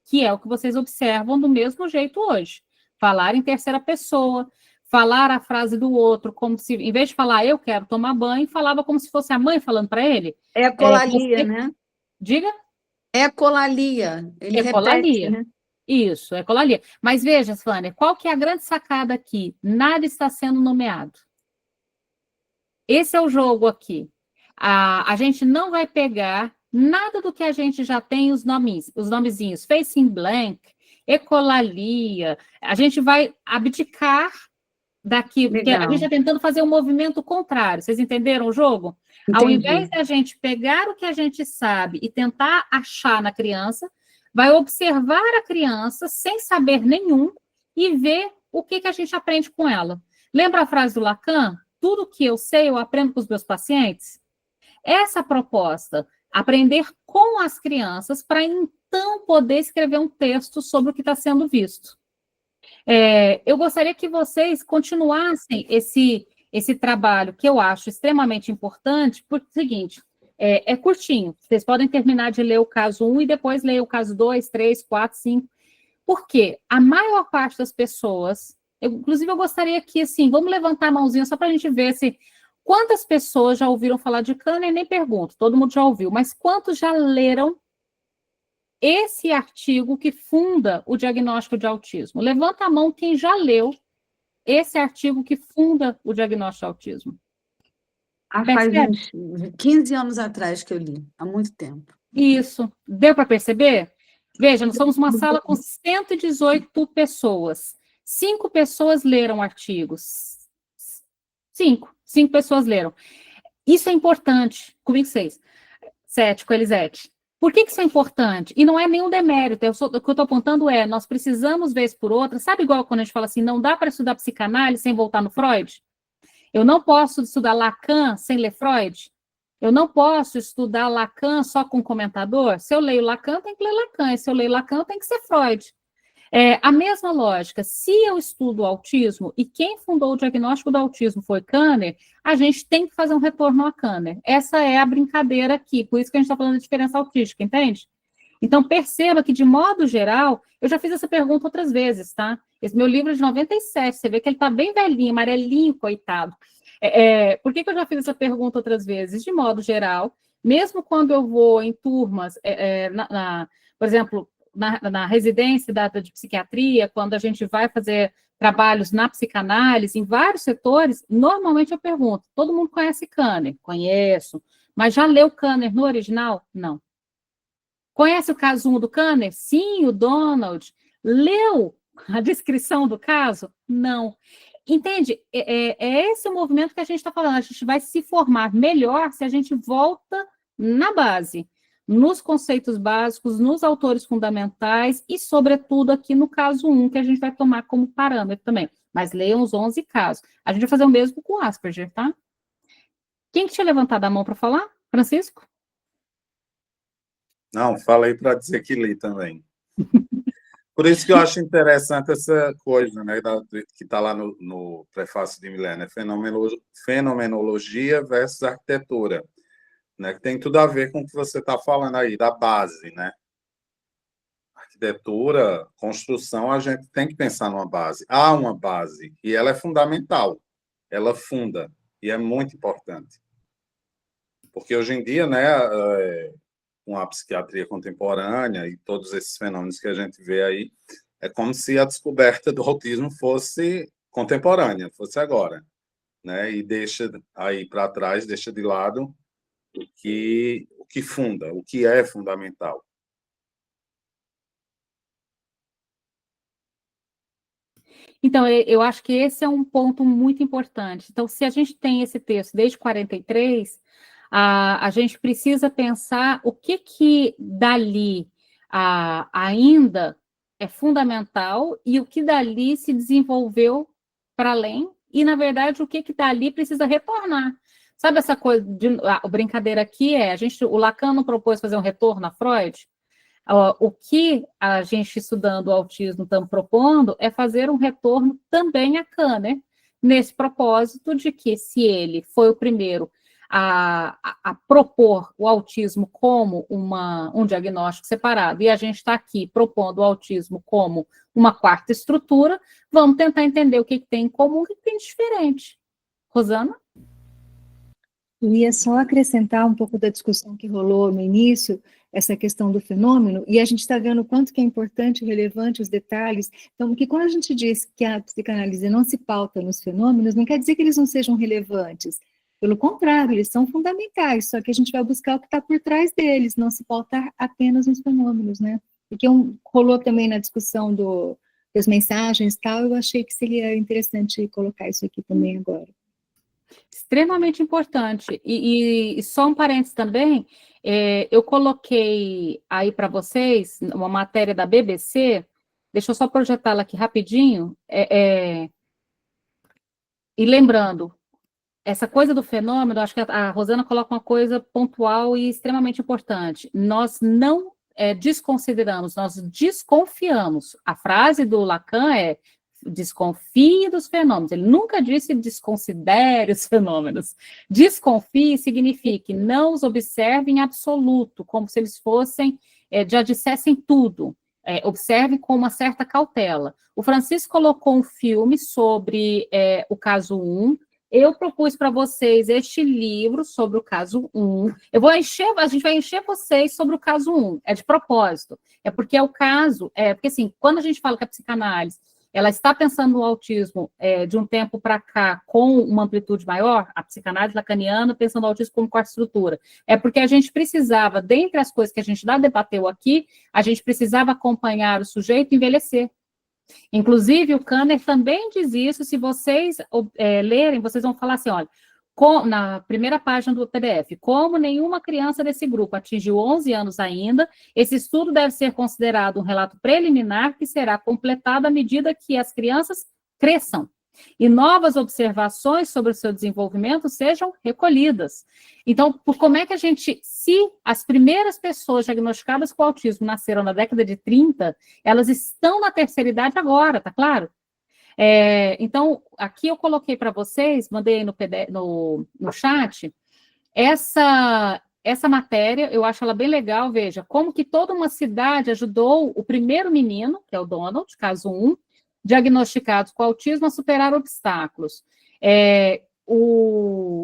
Que é o que vocês observam do mesmo jeito hoje. Falar em terceira pessoa, falar a frase do outro, como se, em vez de falar eu quero tomar banho, falava como se fosse a mãe falando para ele. Ecolalia, né? Diga? Ecolalia. Ele Ecolalia. repete, né? Isso, ecolalia. Mas veja, Sânia, qual que é a grande sacada aqui? Nada está sendo nomeado. Esse é o jogo aqui. A gente não vai pegar nada do que a gente já tem, os nomezinhos, facing blank, ecolalia, a gente vai abdicar daqui, porque a gente está tentando fazer um movimento contrário. Vocês entenderam o jogo? Entendi. Ao invés de a gente pegar o que a gente sabe e tentar achar na criança, vai observar a criança sem saber nenhum e ver o que a gente aprende com ela. Lembra a frase do Lacan? Tudo que eu sei, eu aprendo com os meus pacientes? Essa proposta, aprender com as crianças para então poder escrever um texto sobre o que está sendo visto. Eu gostaria que vocês continuassem esse trabalho que eu acho extremamente importante, porque é o seguinte, é curtinho, vocês podem terminar de ler o caso 1 e depois ler o caso 2, 3, 4, 5, porque a maior parte das pessoas, inclusive eu gostaria que, assim, vamos levantar a mãozinha só para a gente ver se quantas pessoas já ouviram falar de Kanner, nem pergunto, todo mundo já ouviu, mas quantos já leram esse artigo que funda o diagnóstico de autismo? Levanta a mão quem já leu esse artigo que funda o diagnóstico de autismo. Faz uns 15 anos atrás que eu li, há muito tempo. Isso. Deu para perceber? Veja, nós somos uma sala com 118 pessoas. 5 pessoas leram artigos. 5 pessoas leram. Isso é importante. Comigo 6. 7, com Elisete. Por que isso é importante? E não é nenhum demérito. O que eu estou apontando é, nós precisamos, vez por outra, sabe igual quando a gente fala assim, não dá para estudar psicanálise sem voltar no Freud? Eu não posso estudar Lacan sem ler Freud? Eu não posso estudar Lacan só com comentador? Se eu leio Lacan, tem que ler Lacan. E se eu leio Lacan, tem que ser Freud. A mesma lógica, se eu estudo autismo e quem fundou o diagnóstico do autismo foi Kanner, a gente tem que fazer um retorno a Kanner. Essa é a brincadeira aqui, por isso que a gente está falando de diferença autística, entende? Então, perceba que, de modo geral, eu já fiz essa pergunta outras vezes, tá? Esse meu livro é de 97, você vê que ele está bem velhinho, amarelinho, coitado. Por que eu já fiz essa pergunta outras vezes? De modo geral, mesmo quando eu vou em turmas, por exemplo, na residência de psiquiatria, quando a gente vai fazer trabalhos na psicanálise, em vários setores, normalmente eu pergunto, todo mundo conhece Kanner? Conheço. Mas já leu Kanner no original? Não. Conhece o caso 1 do Kanner? Sim, o Donald. Leu a descrição do caso? Não. Entende? É esse o movimento que a gente está falando. A gente vai se formar melhor se a gente volta na base, nos conceitos básicos, nos autores fundamentais e, sobretudo, aqui no caso 1, que a gente vai tomar como parâmetro também. Mas leiam os 11 casos. A gente vai fazer o mesmo com Asperger, tá? Quem que tinha levantado a mão para falar? Francisco? Não, falei para dizer que li também. Por isso que eu acho interessante essa coisa, né, que está lá no prefácio de Milena, fenomenologia versus arquitetura, né, que tem tudo a ver com o que você está falando aí, da base, né? Arquitetura, construção, a gente tem que pensar numa base. Há uma base, e ela é fundamental, ela funda, e é muito importante. Porque hoje em dia, né, com a psiquiatria contemporânea e todos esses fenômenos que a gente vê aí, é como se a descoberta do autismo fosse contemporânea, fosse agora, né? E deixa aí para trás, deixa de lado o que funda, o que é fundamental. Então, eu acho que esse é um ponto muito importante. Então, se a gente tem esse texto desde 43, a gente precisa pensar o que dali ainda é fundamental e o que dali se desenvolveu para além e, na verdade, o que dali precisa retornar. Sabe essa coisa, a brincadeira aqui o Lacan não propôs fazer um retorno a Freud? O que a gente, estudando o autismo, estamos propondo é fazer um retorno também a Kanner, nesse propósito de que, se ele foi o primeiro a propor o autismo como um diagnóstico separado, e a gente está aqui propondo o autismo como uma quarta estrutura, vamos tentar entender o que tem em comum e o que tem de diferente. Rosana? Eu ia só acrescentar um pouco da discussão que rolou no início, essa questão do fenômeno, e a gente está vendo o quanto que é importante e relevante os detalhes. Então, porque quando a gente diz que a psicanálise não se pauta nos fenômenos, não quer dizer que eles não sejam relevantes. Pelo contrário, eles são fundamentais, só que a gente vai buscar o que está por trás deles, não se pautar apenas nos fenômenos, né? Porque rolou também na discussão das mensagens e tal, eu achei que seria interessante colocar isso aqui também agora. Extremamente importante. E só um parênteses também, eu coloquei aí para vocês uma matéria da BBC, deixa eu só projetá-la aqui rapidinho, e lembrando, essa coisa do fenômeno, acho que a Rosana coloca uma coisa pontual e extremamente importante. Nós não desconsideramos, nós desconfiamos. A frase do Lacan é: desconfie dos fenômenos. Ele nunca disse desconsidere os fenômenos. Desconfie significa não os observe em absoluto, como se eles fossem, já dissessem tudo. Observe com uma certa cautela. O Francisco colocou um filme sobre o caso 1. Eu propus para vocês este livro sobre o caso 1. A gente vai encher vocês sobre o caso 1. É de propósito. É porque é o caso, porque assim, quando a gente fala que a psicanálise, ela está pensando no autismo de um tempo para cá com uma amplitude maior, a psicanálise lacaniana pensando no autismo como quarta estrutura. É porque a gente precisava, dentre as coisas que a gente já debateu aqui, a gente precisava acompanhar o sujeito envelhecer. Inclusive, o Kanner também diz isso, se vocês lerem, vocês vão falar assim, olha, na primeira página do PDF, como nenhuma criança desse grupo atingiu 11 anos ainda, esse estudo deve ser considerado um relato preliminar que será completado à medida que as crianças cresçam e novas observações sobre o seu desenvolvimento sejam recolhidas. Então, como é que a gente, se as primeiras pessoas diagnosticadas com autismo nasceram na década de 30, elas estão na terceira idade agora, tá claro? Então, aqui eu coloquei para vocês, mandei no chat, essa matéria, eu acho ela bem legal, veja, como que toda uma cidade ajudou o primeiro menino, que é o Donald, caso 1, diagnosticados com autismo a superar obstáculos.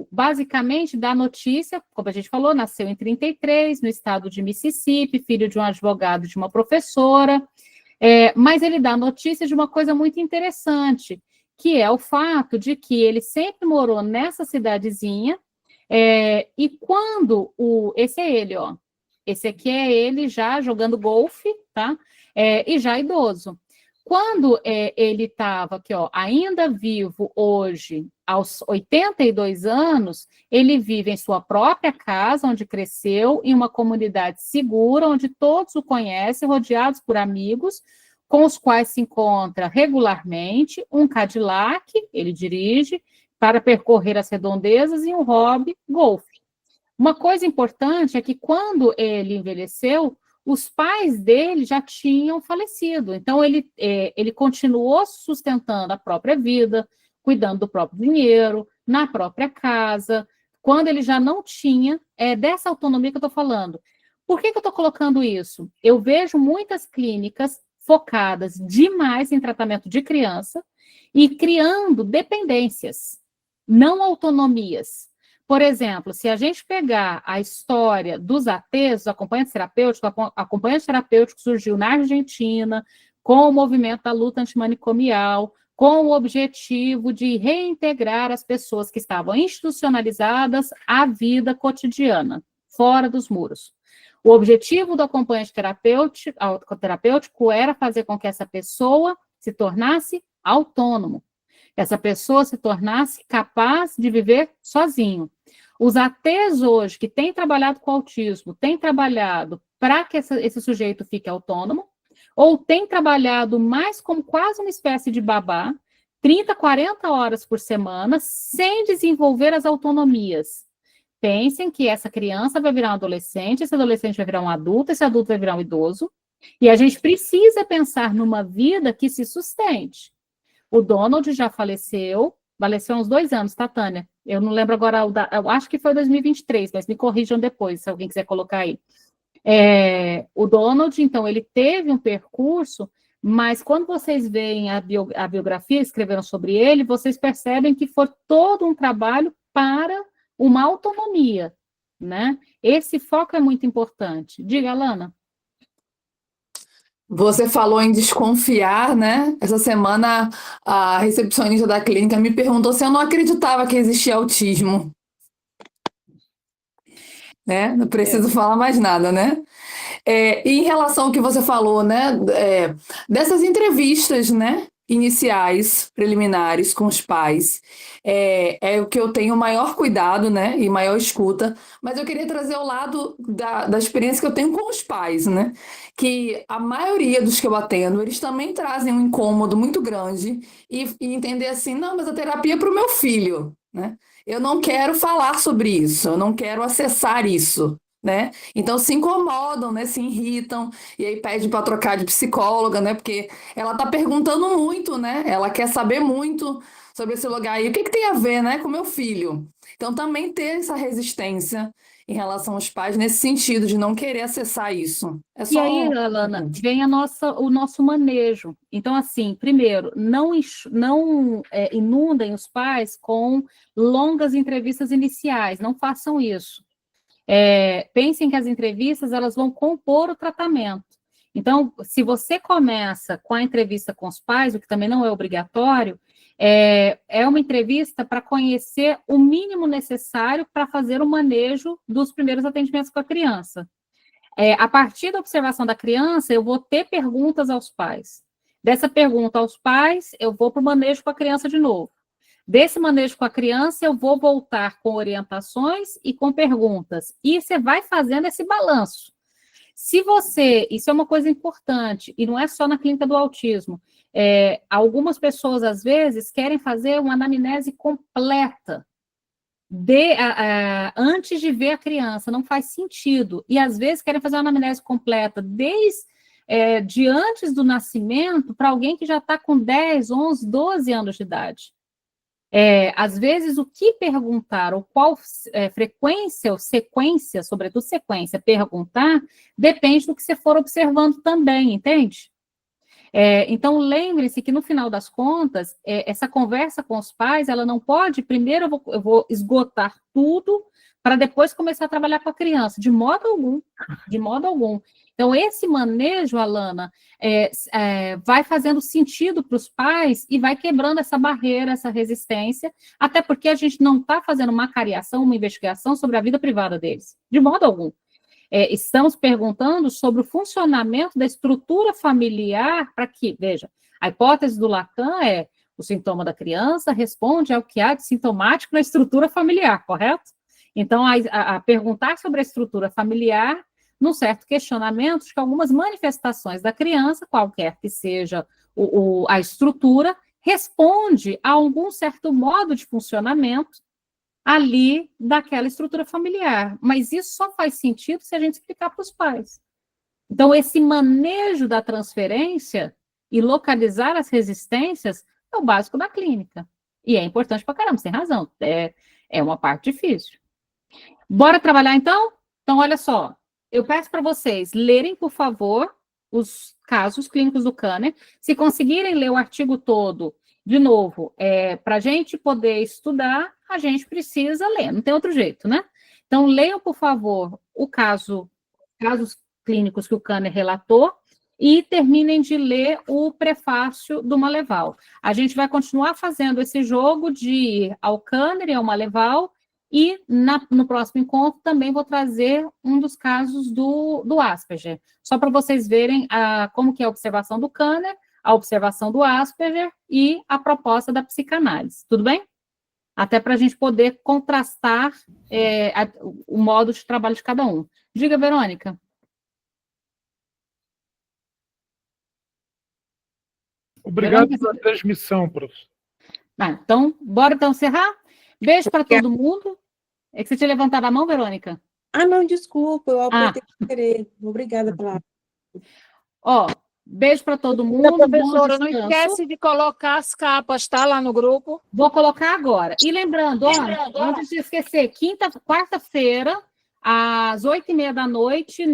Basicamente, da notícia, como a gente falou, nasceu em 33, no estado de Mississippi, filho de um advogado e de uma professora, mas ele dá notícia de uma coisa muito interessante, que é o fato de que ele sempre morou nessa cidadezinha, e quando esse é ele, ó, esse aqui é ele já jogando golfe, tá? E já idoso. Quando ele estava aqui, ó, ainda vivo hoje, aos 82 anos, ele vive em sua própria casa, onde cresceu, em uma comunidade segura, onde todos o conhecem, rodeados por amigos, com os quais se encontra regularmente, um Cadillac, ele dirige, para percorrer as redondezas, e um hobby, golfe. Uma coisa importante é que quando ele envelheceu, os pais dele já tinham falecido, então ele continuou sustentando a própria vida, cuidando do próprio dinheiro, na própria casa, quando ele já não tinha, dessa autonomia que eu estou falando. Por que eu estou colocando isso? Eu vejo muitas clínicas focadas demais em tratamento de criança e criando dependências, não autonomias. Por exemplo, se a gente pegar a história dos ATs, os acompanhantes terapêuticos surgiu na Argentina, com o movimento da luta antimanicomial, com o objetivo de reintegrar as pessoas que estavam institucionalizadas à vida cotidiana, fora dos muros. O objetivo do acompanhante terapêutico era fazer com que essa pessoa se tornasse autônomo, essa pessoa se tornasse capaz de viver sozinho. Os ATs hoje, que têm trabalhado com autismo, têm trabalhado para que esse sujeito fique autônomo, ou têm trabalhado mais como quase uma espécie de babá, 30, 40 horas por semana, sem desenvolver as autonomias. Pensem que essa criança vai virar um adolescente, esse adolescente vai virar um adulto, esse adulto vai virar um idoso, e a gente precisa pensar numa vida que se sustente. O Donald já faleceu há uns 2 anos, tá, Tânia? Eu não lembro agora, eu acho que foi 2023, mas me corrijam depois, se alguém quiser colocar aí. O Donald, então, ele teve um percurso, mas quando vocês veem a biografia, escreveram sobre ele, vocês percebem que foi todo um trabalho para uma autonomia, né? Esse foco é muito importante. Diga, Alana. Você falou em desconfiar, né? Essa semana a recepcionista da clínica me perguntou se eu não acreditava que existia autismo. Né? Não preciso falar mais nada, né? E em relação ao que você falou, né? Dessas entrevistas, né? Iniciais, preliminares com os pais, é o que eu tenho maior cuidado, né, e maior escuta, mas eu queria trazer ao lado da experiência que eu tenho com os pais, né, que a maioria dos que eu atendo, eles também trazem um incômodo muito grande e entender assim, não, mas a terapia é para o meu filho, né, eu não quero falar sobre isso, eu não quero acessar isso, né? Então se incomodam, né? Se irritam, e aí pedem para trocar de psicóloga, né? Porque ela está perguntando muito, né? Ela quer saber muito sobre esse lugar. E o que que tem a ver, né, com meu filho? Então também ter essa resistência em relação aos pais nesse sentido de não querer acessar isso. É E só aí, um Alana, ponto. vem o nosso manejo. Então, assim, primeiro, não inundem os pais com longas entrevistas iniciais, não façam isso. Pensem que as entrevistas elas vão compor o tratamento. Então, se você começa com a entrevista com os pais, o que também não é obrigatório, é uma entrevista para conhecer o mínimo necessário para fazer o manejo dos primeiros atendimentos com a criança. A partir da observação da criança, eu vou ter perguntas aos pais. Dessa pergunta aos pais, eu vou para o manejo com a criança de novo. Desse manejo com a criança, eu vou voltar com orientações e com perguntas. E você vai fazendo esse balanço. Isso é uma coisa importante, e não é só na clínica do autismo. Algumas pessoas, às vezes, querem fazer uma anamnese completa antes de ver a criança, não faz sentido. E, às vezes, querem fazer uma anamnese completa de antes do nascimento para alguém que já está com 10, 11, 12 anos de idade. Às vezes, o que perguntar, ou qual frequência ou sequência, sobretudo sequência, perguntar, depende do que você for observando também, entende? Então, lembre-se que, no final das contas, essa conversa com os pais, ela não pode, primeiro eu vou esgotar tudo, para depois começar a trabalhar com a criança, de modo algum, de modo algum. Então, esse manejo, Alana, vai fazendo sentido para os pais e vai quebrando essa barreira, essa resistência, até porque a gente não está fazendo uma cariação, uma investigação sobre a vida privada deles, de modo algum. Estamos perguntando sobre o funcionamento da estrutura familiar para que, veja, a hipótese do Lacan o sintoma da criança responde ao que há de sintomático na estrutura familiar, correto? Então, a perguntar sobre a estrutura familiar, num certo questionamento de que algumas manifestações da criança, qualquer que seja a estrutura, responde a algum certo modo de funcionamento ali daquela estrutura familiar. Mas isso só faz sentido se a gente explicar para os pais. Então, esse manejo da transferência e localizar as resistências é o básico da clínica. E é importante para caramba, você tem razão. É uma parte difícil. Bora trabalhar, então? Então, olha só. Eu peço para vocês lerem, por favor, os casos clínicos do Kanner. Se conseguirem ler o artigo todo, de novo, para a gente poder estudar, a gente precisa ler, não tem outro jeito, né? Então, leiam, por favor, casos clínicos que o Kanner relatou e terminem de ler o prefácio do Maleval. A gente vai continuar fazendo esse jogo de ir ao Kanner e ao Maleval, e no próximo encontro também vou trazer um dos casos do Asperger, só para vocês verem como que é a observação do Kanner, a observação do Asperger e a proposta da psicanálise. Tudo bem? Até para a gente poder contrastar o modo de trabalho de cada um. Diga, Verônica. Obrigado pela transmissão, professor. Então, bora encerrar? Beijo para todo mundo. É que você tinha levantado a mão, Verônica? Não, desculpa, eu apertei sem querer. Obrigada pela... Beijo para todo mundo. Professora, não esquece de colocar as capas, tá? Lá no grupo. Vou colocar agora. E lembrando, antes de esquecer, quarta-feira, às 8h30 da noite,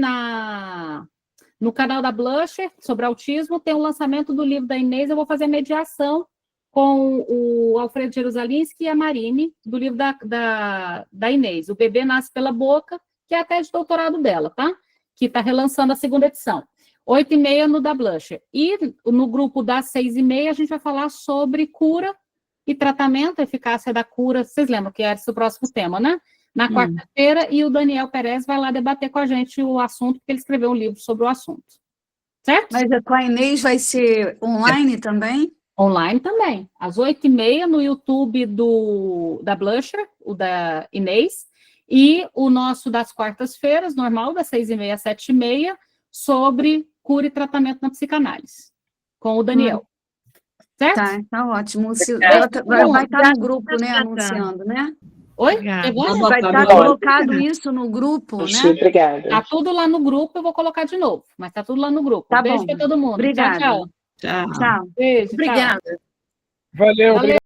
no canal da Blusher, sobre autismo, tem o lançamento do livro da Inês. Eu vou fazer mediação com o Alfredo Jerusalinski e a Marine, do livro da Inês. O Bebê Nasce pela Boca, que é até de doutorado dela, tá? Que está relançando a segunda edição. 8h30 no da Blusher. E no grupo das 6h30, a gente vai falar sobre cura e tratamento, eficácia da cura. Vocês lembram que era esse o próximo tema, né? Na quarta-feira, e o Daniel Perez vai lá debater com a gente o assunto, porque ele escreveu um livro sobre o assunto. Certo? Mas com a Inês vai ser online também? Online também. Às 8h30 no YouTube da Blusher, o da Inês, e o nosso das quartas-feiras, normal, das 6h30 às 7h30, sobre cura e tratamento na psicanálise, com o Daniel. Certo? Tá ótimo. Vai estar no grupo, né, anunciando, né? Oi? Obrigada. Pegou? Vai estar colocado isso no grupo, né? Obrigada. Tá tudo lá no grupo, eu vou colocar de novo, mas tá tudo lá no grupo. Tá Beijo bom. para todo mundo. Obrigada. Tchau, tchau. Tchau. Tchau. Beijo, tchau. Obrigada. Valeu, Valeu.